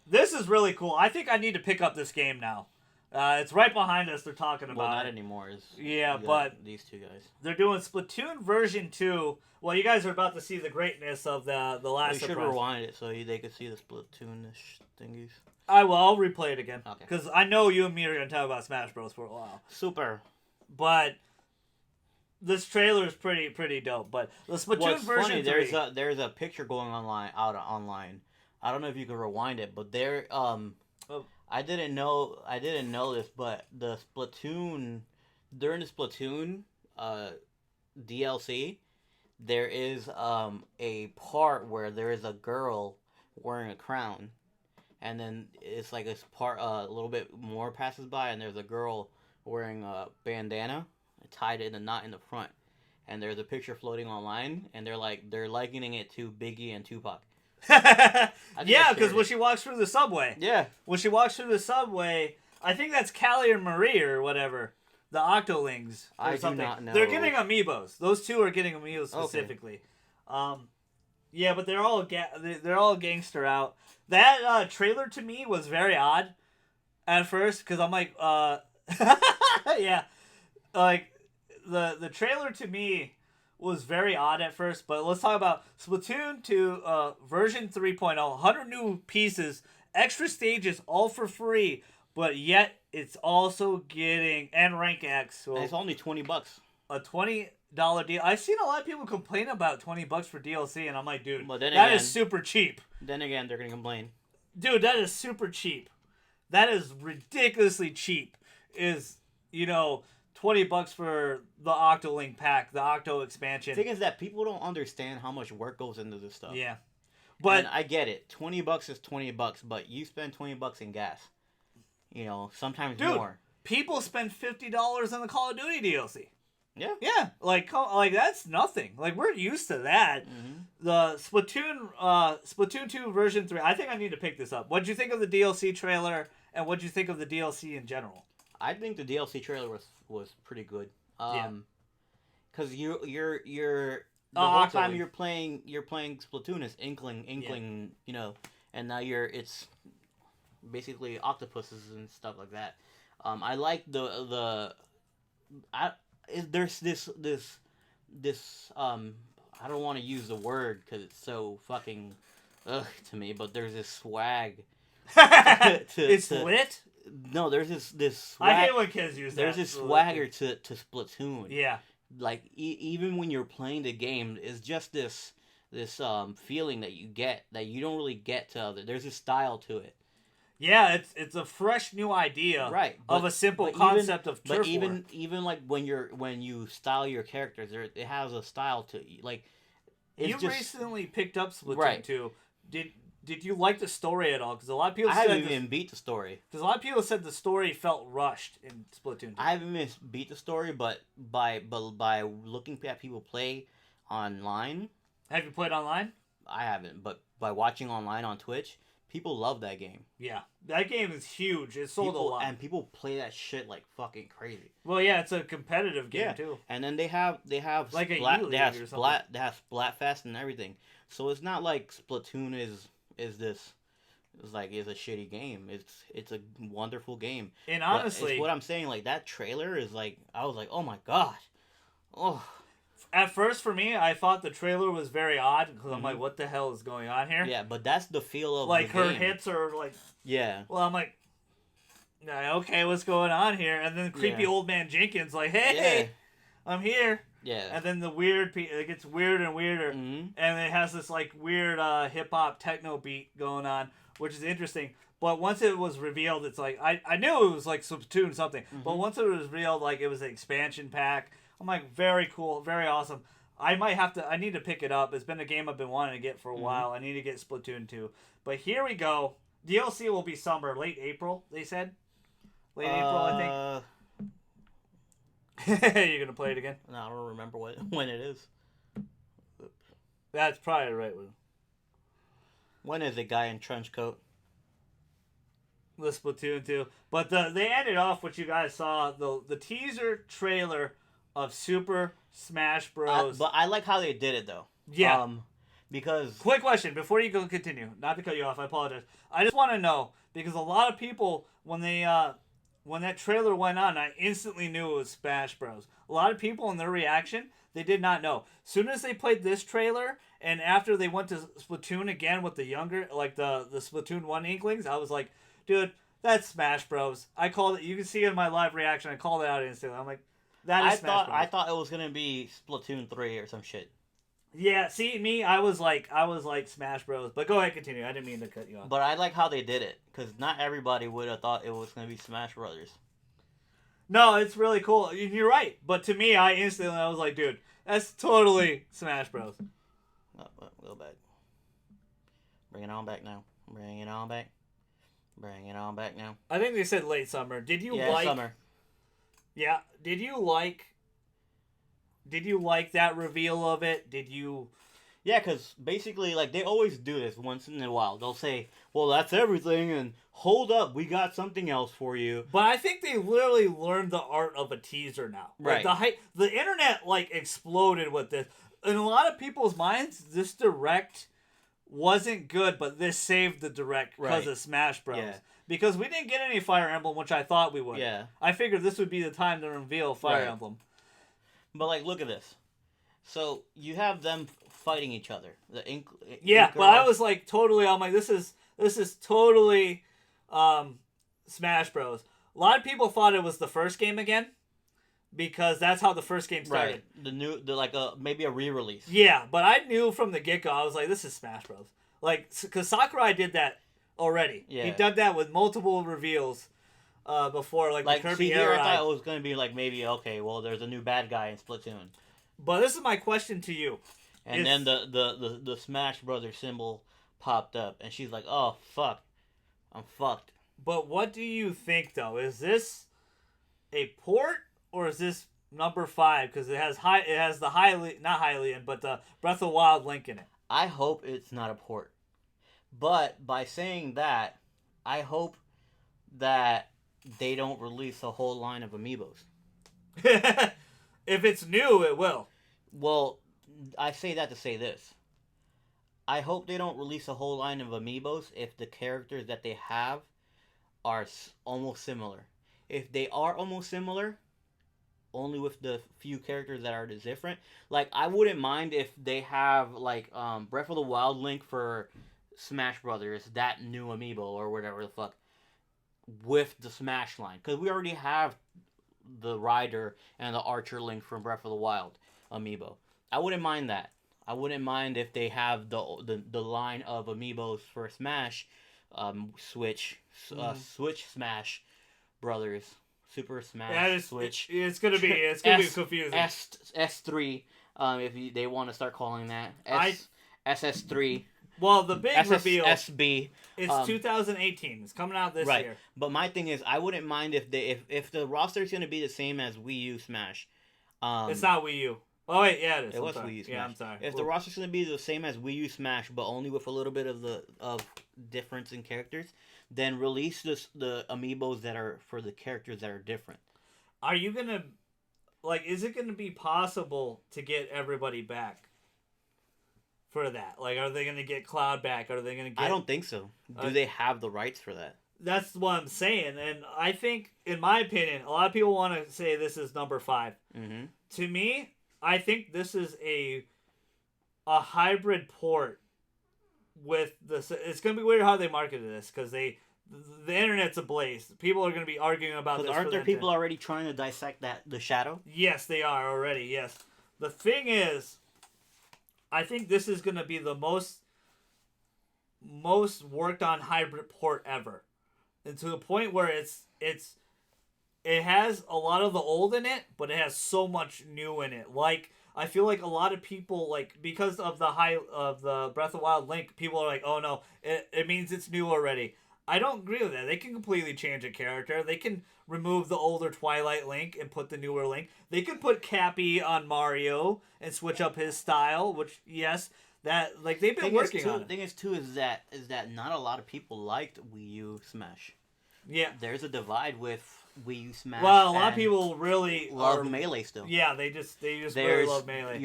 This is really cool. I think I need to pick up this game now. It's right behind us. They're talking about. Well, not anymore. Yeah, but these two guys. They're doing Splatoon version 2. Well, you guys are about to see the greatness of the last. We should rewind it so they could see the Splatoon-ish thingies. I will. I'll replay it again. Okay. Because I know you and me are gonna talk about Smash Bros for a while. Super. But this trailer is pretty dope. But the Splatoon version 3. There's a picture going online. I don't know if you can rewind it, but there I didn't know this, but the Splatoon during the Splatoon DLC, there is a part where there is a girl wearing a crown, and then it's like this part a little bit more passes by, and there's a girl wearing a bandana tied in a knot in the front, and there's a picture floating online, and they're likening it to Biggie and Tupac. Yeah, because when she walks through the subway. Yeah. When she walks through the subway, I think that's Callie or Marie or whatever. The Octolings or I something. do not know. They're getting amiibos. Those two are getting amiibos specifically. Okay. Yeah, but they're all gangster out. That trailer to me was very odd at first because I'm like, yeah, like the trailer to me was very odd at first, but let's talk about Splatoon 2 version 3.0. 100 new pieces, extra stages, all for free, but yet it's also getting and rank X. So and it's only $20. A $20 deal. I've seen a lot of people complain about $20 for DLC, and I'm like, dude, is super cheap. Then again, they're gonna complain. Dude, that is super cheap. That is ridiculously cheap. $20 for the Octoling pack, the Octo expansion. The thing is that people don't understand how much work goes into this stuff. Yeah. But and I get it. $20 is $20, but you spend $20 in gas. Sometimes more. People spend $50 on the Call of Duty DLC. Yeah. Yeah. Like that's nothing. Like we're used to that. Mm-hmm. The Splatoon 2 version 3. I think I need to pick this up. What'd you think of the DLC trailer and what'd you think of the DLC in general? I think the DLC trailer was pretty good. Because you're the whole time you're playing Splatoon is Inkling, and now it's basically octopuses and stuff like that. I like there's this I don't want to use the word because it's so fucking ugh to me, but there's this swag. It's lit. No, there's this swag. I hate when kids use that. There's this swagger to Splatoon. Yeah. Like even when you're playing the game, it's just this feeling that you get that you don't really get to other. There's a style to it. Yeah, it's a fresh new idea, right? Of a simple concept of turf war. But even like when you style your characters, it has a style to like. You recently picked up Splatoon 2. Did you like the story at all? Because a lot of people I haven't even beat the story. Because a lot of people said the story felt rushed in Splatoon 2. I haven't even beat the story, but by looking at people play online. Have you played online? I haven't, but by watching online on Twitch, people love that game. Yeah, that game is huge. It sold a lot, and people play that shit like fucking crazy. Well, yeah, it's a competitive game too. And then they have like Splatfest and everything. So it's not like Splatoon is a shitty game. It's a wonderful game. And honestly, what I'm saying, like that trailer is like, I was like, oh my god, oh. At first, for me, I thought the trailer was very odd because I'm like, what the hell is going on here? Yeah, but that's the feel of like the her game. hits are like. Yeah. Well, I'm like, okay, what's going on here? And then creepy old man Jenkins like, hey, I'm here. Yeah. And then it gets weirder and weirder, and it has this like weird hip hop techno beat going on, which is interesting. But once it was revealed, it's like I knew it was like Splatoon something. But once it was revealed, like it was an expansion pack. I'm like, very cool, very awesome. I need to pick it up. It's been a game I've been wanting to get for a while. I need to get Splatoon 2. But here we go. DLC will be summer, late April, they said. Late April, I think. You're going to play it again? No, I don't remember when it is. That's probably the right one. When is it, guy in trench coat? The Splatoon 2. But they ended off what you guys saw. The teaser trailer of Super Smash Bros. But I like how they did it though. Yeah. Because Quick question before you go continue. Not to cut you off, I apologize. I just want to know because a lot of people when that trailer went on, I instantly knew it was Smash Bros. A lot of people in their reaction, they did not know. Soon as they played this trailer and after they went to Splatoon again with the younger like the Splatoon 1 Inklings, I was like, dude, that's Smash Bros. I called it. You can see it in my live reaction. I called it out instantly. I'm like, that is Smash Bros. I thought it was gonna be Splatoon 3 or some shit. Yeah, see me, I was like Smash Bros. But go ahead, continue. I didn't mean to cut you off. But I like how they did it because not everybody would have thought it was gonna be Smash Brothers. No, it's really cool. You're right. But to me, I was like, dude, that's totally Smash Bros. Oh, go back. Bring it on back now. Bring it on back. Bring it on back now. I think they said late summer. Did you summer. Yeah. Did you like that reveal of it? Did you? Yeah, because basically, like, they always do this once in a while. They'll say, well, that's everything, and hold up, we got something else for you. But I think they literally learned the art of a teaser now. Right. Like, the internet, like, exploded with this. In a lot of people's minds, this Direct wasn't good, but this saved the Direct because of Smash Bros. Yeah. Because we didn't get any Fire Emblem, which I thought we would. Yeah. I figured this would be the time to reveal Fire Emblem. But, like, look at this. So, you have them fighting each other. But I was like, totally, I'm like, this is totally Smash Bros. A lot of people thought it was the first game again. Because that's how the first game started. Right. Maybe a re-release. Yeah, but I knew from the get-go, I was like, this is Smash Bros. Like, because Sakurai did that already. Yeah. He did that with multiple reveals before, like the Kirby era. I thought it was going to be like maybe, okay, well, there's a new bad guy in Splatoon. But this is my question to you. And then the Smash Brothers symbol popped up, and she's like, oh, fuck. I'm fucked. But what do you think, though? Is this a port, or is this number 5? Because it has the the Breath of the Wild link in it. I hope it's not a port. But by saying that, I hope that they don't release a whole line of amiibos. If it's new, it will. Well, I say that to say this. I hope they don't release a whole line of amiibos if the characters that they have are almost similar. If they are almost similar, only with the few characters that are different. Like, I wouldn't mind if they have, like, Breath of the Wild Link for Smash Brothers, that new amiibo or whatever the fuck, with the Smash line. Because we already have the Rider and the Archer Link from Breath of the Wild amiibo. I wouldn't mind that. I wouldn't mind if they have the line of amiibos for Smash, Switch Smash Brothers, Super Smash Switch. It's gonna be confusing. S3, if they want to start calling that SS3. Well, the big reveal SB. It's 2018. It's coming out this year. But my thing is, I wouldn't mind if the roster is gonna be the same as Wii U Smash. It's not Wii U. Oh wait, yeah, it is. It was Wii U Smash. Yeah, I'm sorry. If the roster's gonna be the same as Wii U Smash, but only with a little bit of difference in characters, then release the amiibos that are for the characters that are different. Are you gonna, is it gonna be possible to get everybody back for that? Like, are they gonna get Cloud back? Are they gonna get? I don't think so. Do they have the rights for that? That's what I'm saying, and I think, in my opinion, a lot of people want to say this is number 5. Mm-hmm. To me, I think this is a hybrid port with this. It's gonna be weird how they marketed this because the internet's ablaze. People are gonna be arguing about this. Aren't there people already trying to dissect the shadow? Yes, they are already. Yes. The thing is, I think this is gonna be the most worked on hybrid port ever, and to the point where it has a lot of the old in it, but it has so much new in it. Like, I feel like a lot of people, because of the Breath of the Wild Link, people are like, oh no, it means it's new already. I don't agree with that. They can completely change a character. They can remove the older Twilight Link and put the newer Link. They can put Cappy on Mario and switch up his style, which, yes, that, they've been working on it. The thing is, too, is that not a lot of people liked Wii U Smash. Yeah. There's a divide with Wii U Smash. Well, a lot of people really love Melee still. Yeah, they just really love Melee.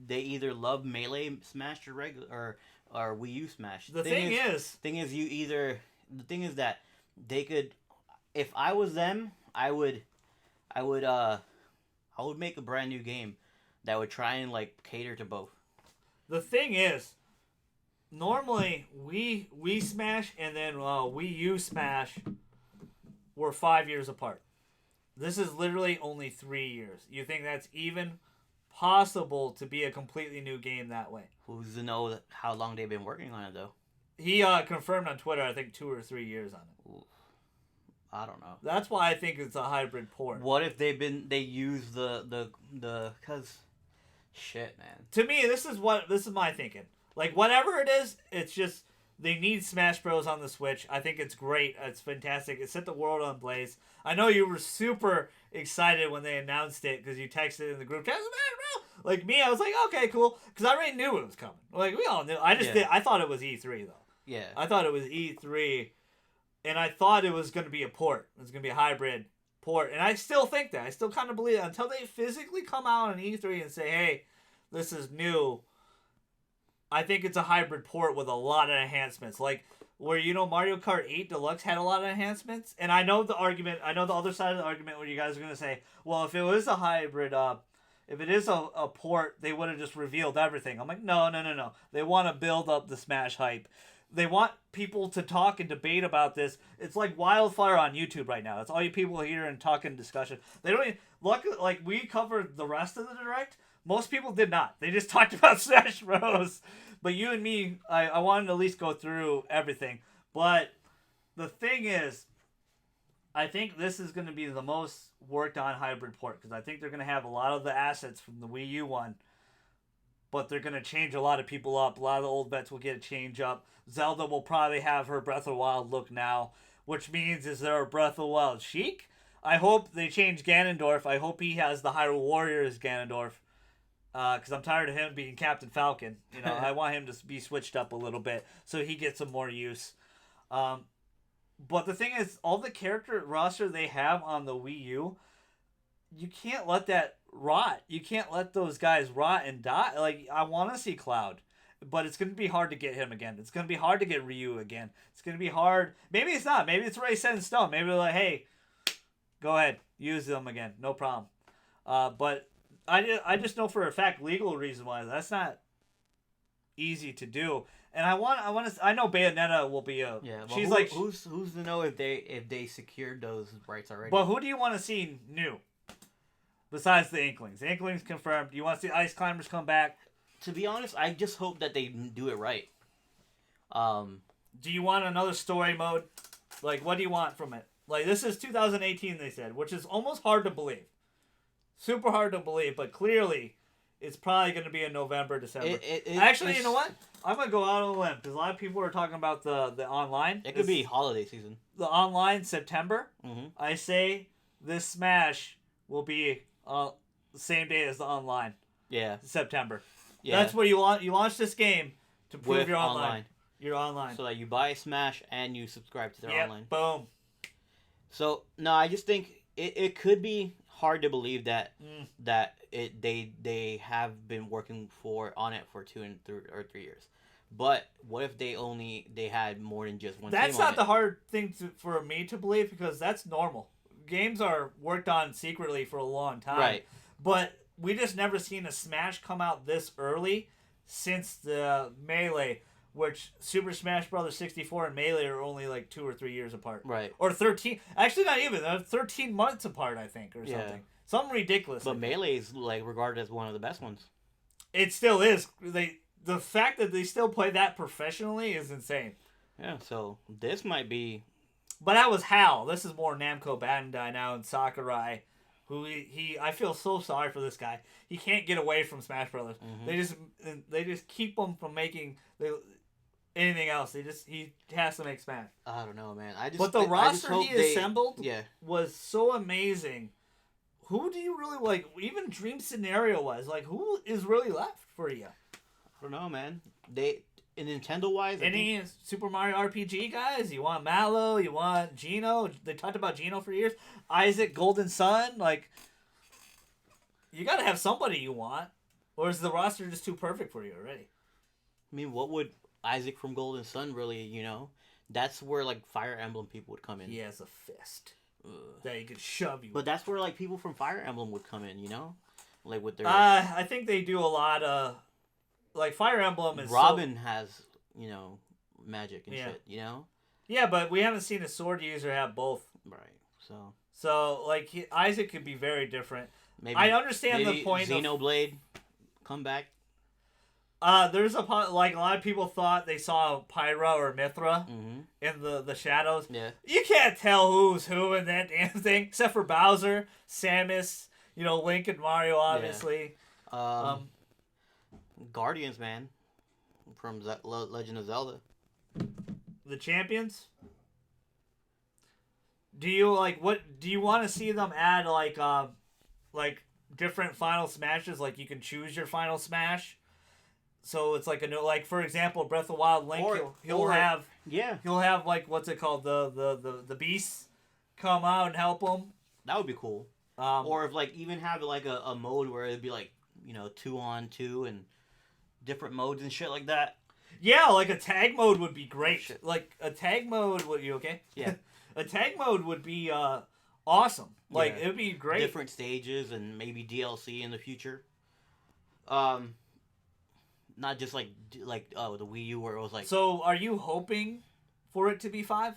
They either love Melee Smash or regular or Wii U Smash. The thing is that they could. If I was them, I would make a brand new game that would try and like cater to both. The thing is, normally Wii Smash and then Wii U Smash were 5 years apart. This is literally only 3 years. You think that's even possible to be a completely new game that way? Who's to know how long they've been working on it though? He confirmed on Twitter, I think 2 or 3 years on it. Ooh, I don't know. That's why I think it's a hybrid port. What if they use the cause shit, man. To me, this is my thinking. Like whatever it is, it's just they need Smash Bros on the Switch. I think it's great. It's fantastic. It set the world on blaze. I know you were super excited when they announced it because you texted in the group chat. Like me, I was like, okay, cool, because I already knew it was coming. Like we all knew. I thought it was E3 though. Yeah. I thought it was E3, and I thought it was going to be a port. It was going to be a hybrid port, and I still think that. I still kind of believe it until they physically come out on E3 and say, hey, this is new. I think it's a hybrid port with a lot of enhancements. Like, where, Mario Kart 8 Deluxe had a lot of enhancements. And I know the other side of the argument where you guys are going to say, well, if it was a hybrid, if it is a port, they would have just revealed everything. I'm like, no. They want to build up the Smash hype. They want people to talk and debate about this. It's like wildfire on YouTube right now. That's all you people hear and talk and discussion. They don't even, like we covered the rest of the Direct. Most people did not. They just talked about Smash Bros. But you and me, I wanted to at least go through everything. But the thing is, I think this is going to be the most worked on hybrid port. Because I think they're going to have a lot of the assets from the Wii U one. But they're going to change a lot of people up. A lot of the old vets will get a change up. Zelda will probably have her Breath of the Wild look now. Which means, is there a Breath of the Wild Sheik? I hope they change Ganondorf. I hope he has the Hyrule Warriors Ganondorf. Because I'm tired of him being Captain Falcon. I want him to be switched up a little bit so he gets some more use. But the thing is, all the character roster they have on the Wii U, you can't let that rot. You can't let those guys rot and die. Like, I want to see Cloud, but it's going to be hard to get him again. It's going to be hard to get Ryu again. It's going to be hard. Maybe it's not. Maybe it's already set in stone. Maybe they're like, hey, go ahead, use them again. No problem. But I just know for a fact, legal reason why that's not easy to do. And I know Bayonetta will be a. Yeah, well, who's to know if they secured those rights already? But who do you want to see new? Besides the Inklings. The Inklings confirmed. Do you want to see Ice Climbers come back? To be honest, I just hope that they do it right. Do you want another story mode? Like, what do you want from it? Like, this is 2018, they said, which is almost hard to believe. Super hard to believe, but clearly it's probably going to be in November, December. Actually, you know what? I'm going to go out on a limb because a lot of people are talking about the online. It could be holiday season. The online, September. Mm-hmm. I say this Smash will be the same day as the online. Yeah. September. Yeah. That's where you launch this game to prove With you're online. You're online. So that you buy Smash and you subscribe to their online. Boom. So, no, I just think it could be hard to believe that they have been working on it for 2 or 3 years. But what if they had more than just one? That's not the hard thing for me to believe because that's normal. Games are worked on secretly for a long time. Right. But we just never seen a Smash come out this early since the Melee, which Super Smash Bros. 64 and Melee are only like 2 or 3 years apart. Right. Or 13. Actually, not even. They're 13 months apart, I think, or something. Yeah. Something ridiculous. But Melee is like regarded as one of the best ones. It still is. The fact that they still play that professionally is insane. Yeah, so this might be... But that was HAL. This is more Namco Bandai now and Sakurai, who I feel so sorry for this guy. He can't get away from Smash Brothers. Mm-hmm. They just keep him from making anything else. He has to make Smash. I don't know, man. But the roster he assembled yeah. was so amazing. Who do you really like? Even Dream Scenario wise, like who is really left for you? I don't know, man. Nintendo wise, any Super Mario RPG guys? You want Melo? You want Geno? They talked about Geno for years. Isaac, Golden Sun. Like, you got to have somebody you want, or is the roster just too perfect for you already? I mean, what would Isaac from Golden Sun really? That's where like Fire Emblem people would come in. He has a fist that he could shove you. But that's where like people from Fire Emblem would come in. Like with their. I think they do a lot of. Like, Fire Emblem is Robin has, magic and shit, Yeah, but we haven't seen a sword user have both. Right, So, like, Isaac could be very different. Maybe, I understand the point Xenoblade come back. There's a lot of people thought they saw Pyra or Mithra in the shadows. Yeah. You can't tell who's who in that damn thing, except for Bowser, Samus, Link and Mario, obviously. Yeah. Guardians, man, from Legend of Zelda. The champions. Do you want to see them add like different final smashes? Like, you can choose your final smash. So it's like for example, Breath of the Wild Link, he'll have like, what's it called, the beasts come out and help him. That would be cool. Or if like even have like a mode where it'd be like 2-on-2 and different modes and shit like that. Yeah, like a tag mode would be great. Shit. Like a tag mode, you okay? Yeah. A tag mode would be awesome. Like, Yeah. it'd be great. Different stages and maybe DLC in the future. Not just like the Wii U where it was like. So, are you hoping for it to be 5?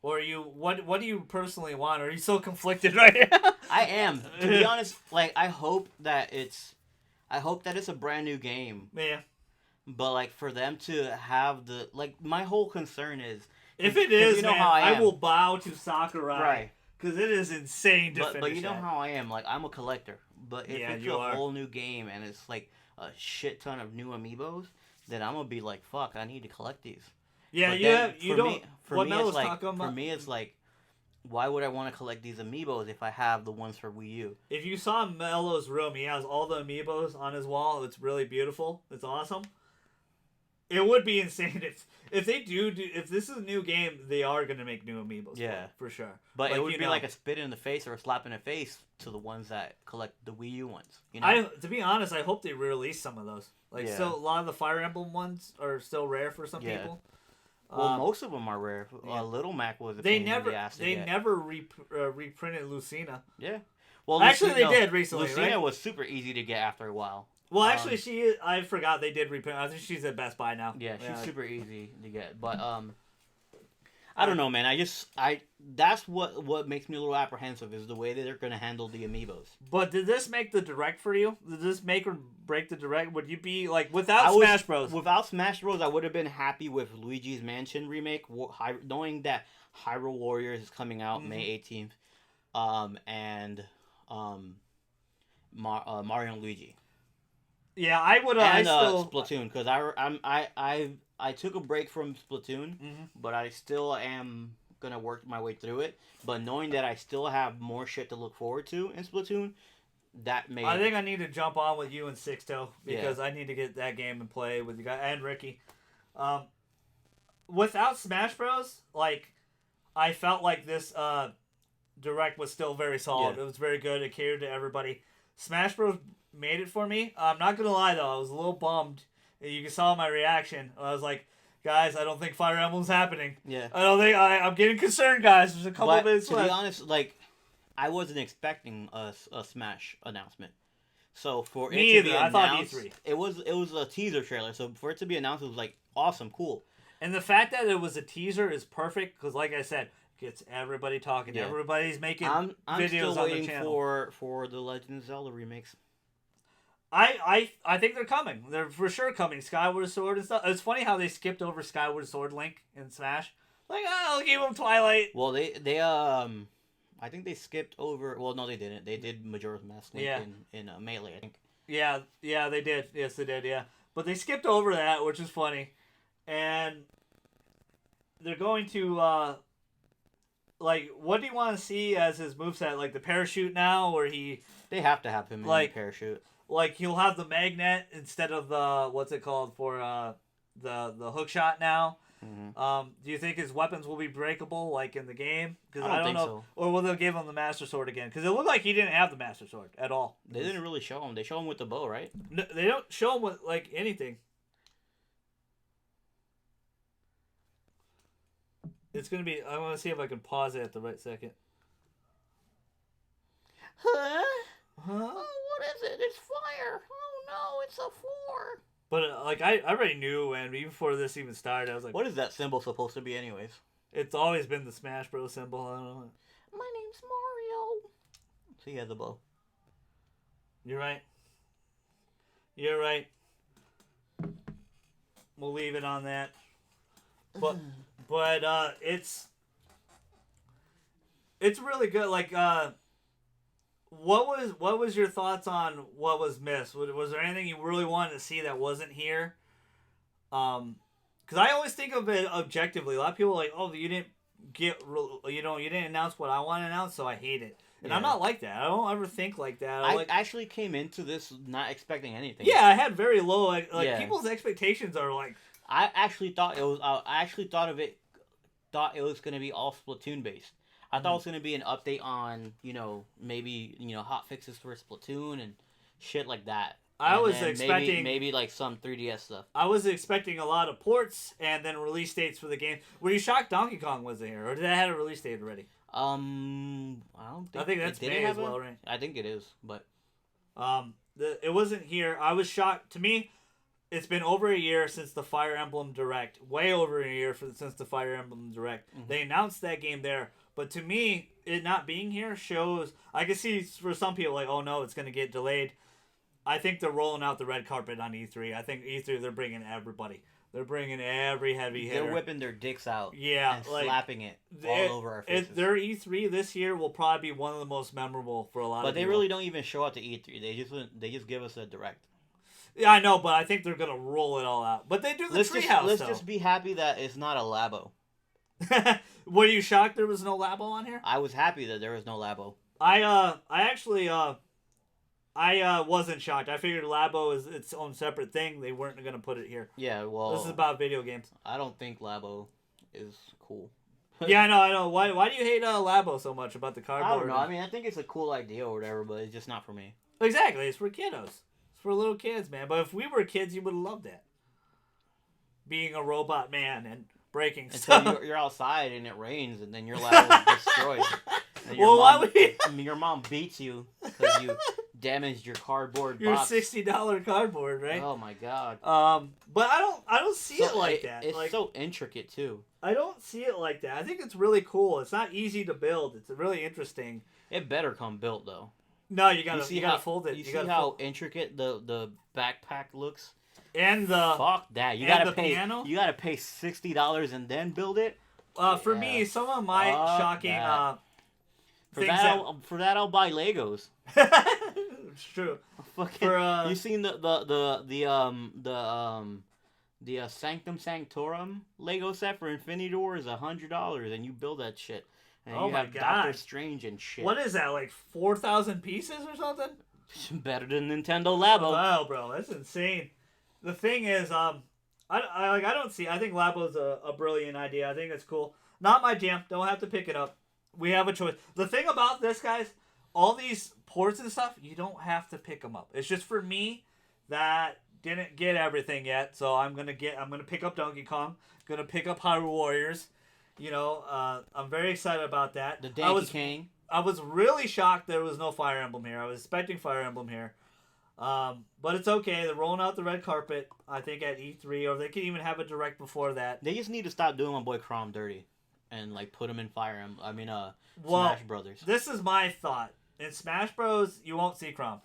Or what do you personally want? Are you so conflicted right now? I am. To be honest, like I hope that it's a brand new game. Yeah. But like for them to have my whole concern is if it is, man, how I will bow to Sakurai. Right. Because it is insane to finish But you know how I am. Like I'm a collector. But if it's a whole new game and it's like a shit ton of new amiibos, then I'm gonna be like, fuck, I need to collect these. Yeah, For me, it's like, why would I want to collect these amiibos if I have the ones for Wii U? If you saw Melo's room, he has all the amiibos on his wall. It's really beautiful. It's awesome. It would be insane if they if this is a new game, they are gonna make new amiibos. Yeah, for sure. But it would be like a spit in the face or a slap in the face to the ones that collect the Wii U ones. To be honest, I hope they release some of those. Like, still a lot of the Fire Emblem ones are still rare for some people. Well, most of them are rare. Little Mac was. They never reprinted Lucina. Yeah. Well, actually, they did recently. Lucina was super easy to get after a while. Well, actually, I forgot they did reprint. I think she's at Best Buy now. Yeah, she's super easy to get. But I don't know, man. That's what makes me a little apprehensive is the way that they're going to handle the amiibos. But did this make the direct for you? Did this make or break the direct? Would you be like without Smash Bros? Without Smash Bros, I would have been happy with Luigi's Mansion remake, knowing that Hyrule Warriors is coming out May 18th, and Mario and Luigi. Yeah, I would. And Splatoon, because I took a break from Splatoon, but I still am gonna work my way through it. But knowing that I still have more shit to look forward to in Splatoon, I think I need to jump on with you and Sixto because I need to get that game and play with you guys and Ricky. Without Smash Bros, like I felt like this direct was still very solid. It was very good. It catered to everybody. Smash Bros made it for me. I'm not gonna lie though, I was a little bummed. You saw my reaction. I was like, guys, I don't think Fire Emblem's happening. Yeah. I don't think I'm getting concerned, guys. There's a couple of minutes left. To be honest, like I wasn't expecting a Smash announcement. So for it to be announced, I thought E3. It was a teaser trailer. So for it to be announced, it was like awesome, cool. And the fact that it was a teaser is perfect because, like I said, gets everybody talking. Yeah. Everybody's making videos on the channel. I'm still waiting for the Legend of Zelda remakes. I think they're coming. They're for sure coming. Skyward Sword and stuff. It's funny how they skipped over Skyward Sword Link in Smash. Like, I'll give them Twilight. Well, they I think they skipped over. Well, no, they didn't. They did Majora's Mask Link in Melee, I think. Yeah, they did. Yes, they did. Yeah, but they skipped over that, which is funny, and they're going to like, what do you want to see as his moveset? Like the parachute now, or he? They have to have him in the parachute. like he'll have the magnet instead of the what's it called for the hook shot now. Do you think his weapons will be breakable like in the game? Because I don't think know, so. or will they give him the Master Sword again? Because it looked like he didn't have the Master Sword at all. They didn't really show him. They show him with the bow, right? No, they don't show him with like anything. It's gonna be. I want to see if I can pause it at the right second. Huh? Huh? Oh, what is it? It's fire. Oh no, it's a 4. But like I already knew, and even before this even started, I was like, What is that symbol supposed to be, anyways? it's always been the Smash Bros. Symbol. I don't know. My name's Mario. So he has a bow. You're right. You're right. We'll leave it on that. But it's really good. Like what was your thoughts on what was missed? Was there anything you really wanted to see that wasn't here? Because I always think of it objectively. A lot of people are like, oh, you didn't you didn't announce what I want to announce, so I hate it. And I'm not like that. I don't ever think like that. I actually came into this not expecting anything. Yeah, I had very low people's expectations are like. I actually thought it was. Thought it was gonna be all Splatoon based. I thought it was gonna be an update on maybe hot fixes for Splatoon and shit like that. I was expecting maybe like some 3DS stuff. I was expecting a lot of ports and then release dates for the game. Were you shocked Donkey Kong wasn't here, or did that have a release date already? I don't think. I think that's May as well, right? I think it is, but it wasn't here. I was shocked. To me, it's been over a year since the Fire Emblem Direct. Way over a year since the Fire Emblem Direct. Mm-hmm. They announced that game there, but to me, it not being here shows. I can see for some people like, oh no, it's going to get delayed. I think they're rolling out the red carpet on E3. I think E3 they're bringing everybody. They're bringing every heavy hitter. They're whipping their dicks out. Yeah, and slapping it all over our faces. Their E3 this year will probably be one of the most memorable for a lot of people. But they really don't even show up to E3. They just give us a direct. Yeah, I know, but I think they're gonna roll it all out. But they do the treehouse. Let's just be happy that it's not a Labo. Were you shocked there was no Labo on here? I was happy that there was no Labo. I actually wasn't shocked. I figured Labo is its own separate thing. They weren't gonna put it here. Yeah, well, this is about video games. I don't think Labo is cool. Yeah, I know. Why do you hate Labo so much about the cardboard? I don't know. I mean, I think it's a cool idea or whatever, but it's just not for me. Exactly, it's for kiddos. For little kids, man. But if we were kids, you would have loved that. Being a robot man and breaking stuff. Until you're outside and it rains and then your lab is destroyed. And your mom beats you because you damaged your cardboard box. Your $60 cardboard, right? Oh my god. But I don't see it like that. It's so intricate too. I don't see it like that. I think it's really cool. It's not easy to build. It's really interesting. It better come built though. No, you gotta fold it. You see how intricate the backpack looks, and the fuck that. You gotta pay. Piano? You gotta pay $60 and then build it. For me, some of my shocking for that I'll buy Legos. It's true. Fucking, you seen the Sanctum Sanctorum Lego set for Infinity War is $100, and you build that shit. And you have Doctor Strange and shit. What is that, like 4,000 pieces or something? Better than Nintendo Labo. Wow, bro, that's insane. The thing is, I think Labo's a brilliant idea. I think it's cool. Not my jam. Don't have to pick it up. We have a choice. The thing about this, guys, all these ports and stuff, you don't have to pick them up. It's just for me that didn't get everything yet, so I'm gonna pick up Donkey Kong. Gonna pick up Hyrule Warriors. I'm very excited about that. The Donkey King. I was really shocked there was no Fire Emblem here. I was expecting Fire Emblem here. But it's okay. They're rolling out the red carpet, I think, at E3, or they could even have a direct before that. They just need to stop doing my boy Chrom dirty and, put him in Smash Brothers. This is my thought. In Smash Bros, you won't see Chrom.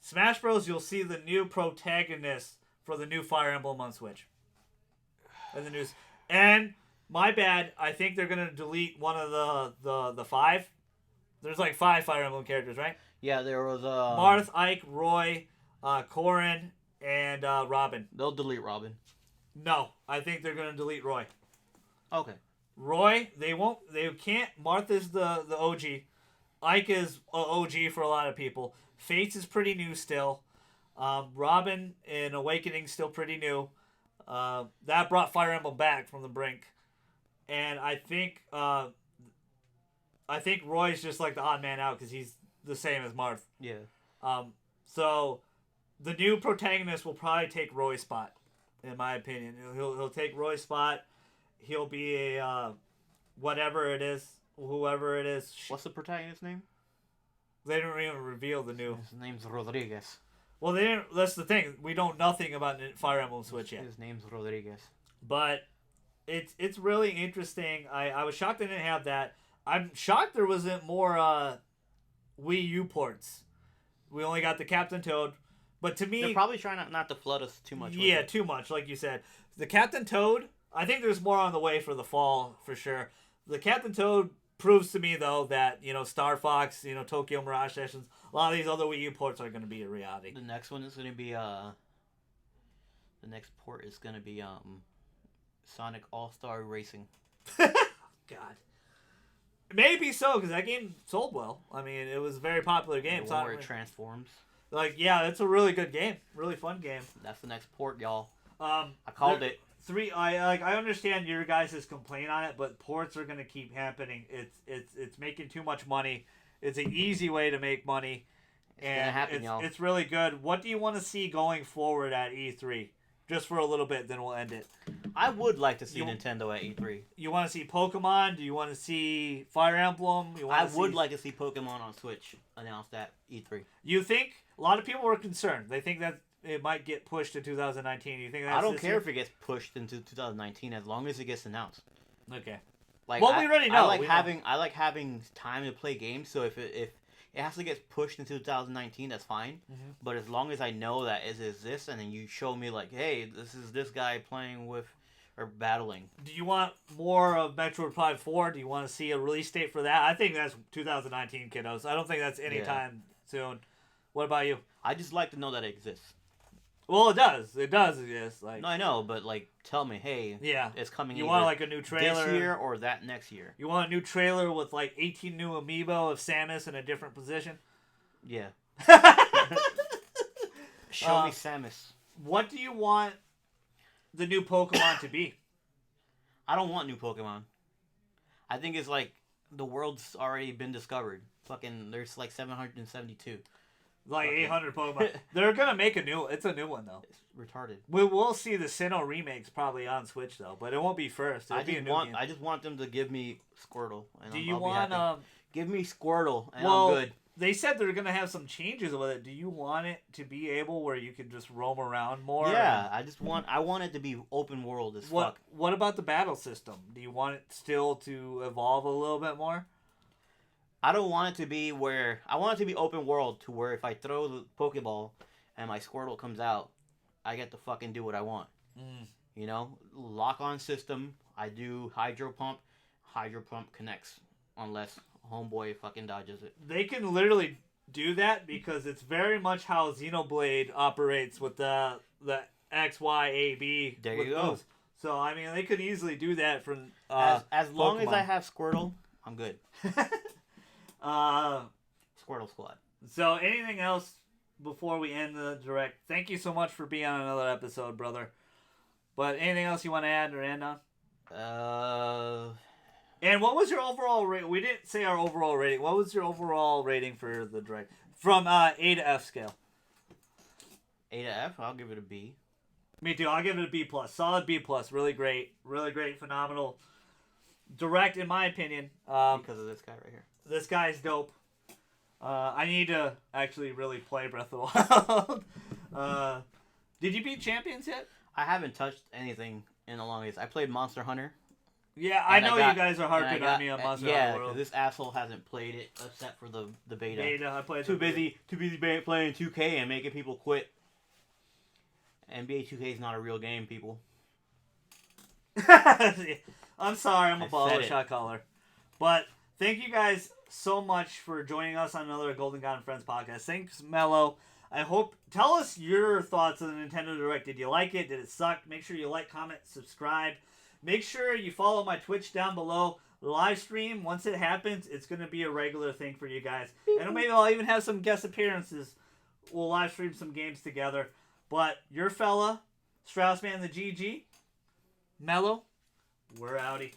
Smash Bros, you'll see the new protagonist for the new Fire Emblem on Switch. In the news. And... my bad. I think they're gonna delete one of the 5. There's 5 Fire Emblem characters, right? Yeah, there was Marth, Ike, Roy, Corrin, and Robin. They'll delete Robin. No, I think they're gonna delete Roy. Okay. Roy, they won't. They can't. Marth is the OG. Ike is OG for a lot of people. Fates is pretty new still. Robin in Awakening still pretty new. That brought Fire Emblem back from the brink, and I think Roy's just like the odd man out because he's the same as Marth. Yeah. So the new protagonist will probably take Roy's spot, in my opinion. He'll take Roy's spot. He'll be a whatever it is, whoever it is. What's the protagonist's name? They didn't even reveal the new. His name's Rodriguez. Well, they didn't. That's the thing. We know nothing about Fire Emblem Switch yet. His name's Rodriguez. But it's really interesting. I was shocked they didn't have that. I'm shocked there wasn't more Wii U ports. We only got the Captain Toad. But to me... They're probably trying not to flood us too much. Yeah, too much, like you said. The Captain Toad, I think there's more on the way for the fall, for sure. The Captain Toad proves to me, though, that, Star Fox, Tokyo Mirage Sessions, a lot of these other Wii U ports are going to be a reality. The next one is going to be, the next port is going to be, Sonic All-Star Racing. God. Maybe so, because that game sold well. I mean, it was a very popular game. The one where it transforms. Yeah, it's a really good game. Really fun game. That's the next port, y'all. I called it. I understand your guys' complaint on it, but ports are gonna keep happening. It's making too much money. It's an easy way to make money. It's gonna happen, y'all. It's really good. What do you want to see going forward at E3? Just for a little bit, then we'll end it. I would like to see Nintendo at E3. You want to see Pokemon? Do you want to see Fire Emblem? I would like to see Pokemon on Switch announced at E3. You think? A lot of people were concerned. They think that it might get pushed to 2019. You think that's I don't care if it gets pushed into 2019 as long as it gets announced. Okay. Like, well, we already know. I like having time to play games. So if it has to get pushed into 2019, that's fine. Mm-hmm. But as long as I know that it is this, and then you show me like, hey, this is this guy playing with or battling. Do you want more of Metroid Prime 4? Do you want to see a release date for that? I think that's 2019, kiddos. I don't think that's anytime soon. What about you? I just like to know that it exists. Well, it does. It does exist. Like, no, I know, but like, tell me, hey, it's coming. You want like a new trailer this year or that next year? You want a new trailer with like 18 new amiibo of Samus in a different position? Yeah. Show me Samus. What do you want the new Pokemon to be? I don't want new Pokemon. I think it's like the world's already been discovered. Fucking, there's like 772. Like 800 Pokemon. They're gonna make it's a new one though. It's retarded. We will see the Sinnoh remakes probably on Switch though, but it won't be first. It'll be a new game. I just want them to give me Squirtle. And do you want give me Squirtle and I'm good. They said they're gonna have some changes with it. Do you want it to be able where you can just roam around more? Yeah, I want it to be open world as fuck. What about the battle system? Do you want it still to evolve a little bit more? I don't want it to be where... I want it to be open world to where if I throw the Pokeball and my Squirtle comes out, I get to fucking do what I want. Mm. You know? Lock-on system. I do Hydro Pump. Hydro Pump connects. Unless Homeboy fucking dodges it. They can literally do that because it's very much how Xenoblade operates with the X, Y, A, B. There you go. Moves. So, I mean, they could easily do that from as long as I have Squirtle, I'm good. Squirtle Squad. So, anything else before we end the direct? Thank you so much for being on another episode, brother. But anything else you want to add or end on? And what was your overall rating? We didn't say our overall rating. What was your overall rating for the direct? From A to F scale. A to F? I'll give it a B. Me too. I'll give it a B+. Solid B+. Really great. Really great. Phenomenal. Direct, in my opinion. Because of this guy right here. This guy's dope. I need to actually really play Breath of the Wild. Did you beat Champions yet? I haven't touched anything in the longest. I played Monster Hunter. Yeah, I know you guys are harping on me on Monster Hunter World. Yeah, this asshole hasn't played it except for the beta. I played too busy playing 2K and making people quit. NBA 2K is not a real game, people. I'm sorry, I'm a baller shot caller. But thank you guys so much for joining us on another Golden God and Friends podcast. Thanks, Melo. Tell us your thoughts on the Nintendo Direct. Did you like it? Did it suck? Make sure you like, comment, subscribe. Make sure you follow my Twitch down below. The live stream, once it happens, it's going to be a regular thing for you guys. And maybe I'll even have some guest appearances we'll live stream some games together. But your fella, Straussman the GG, Melo, we're outie.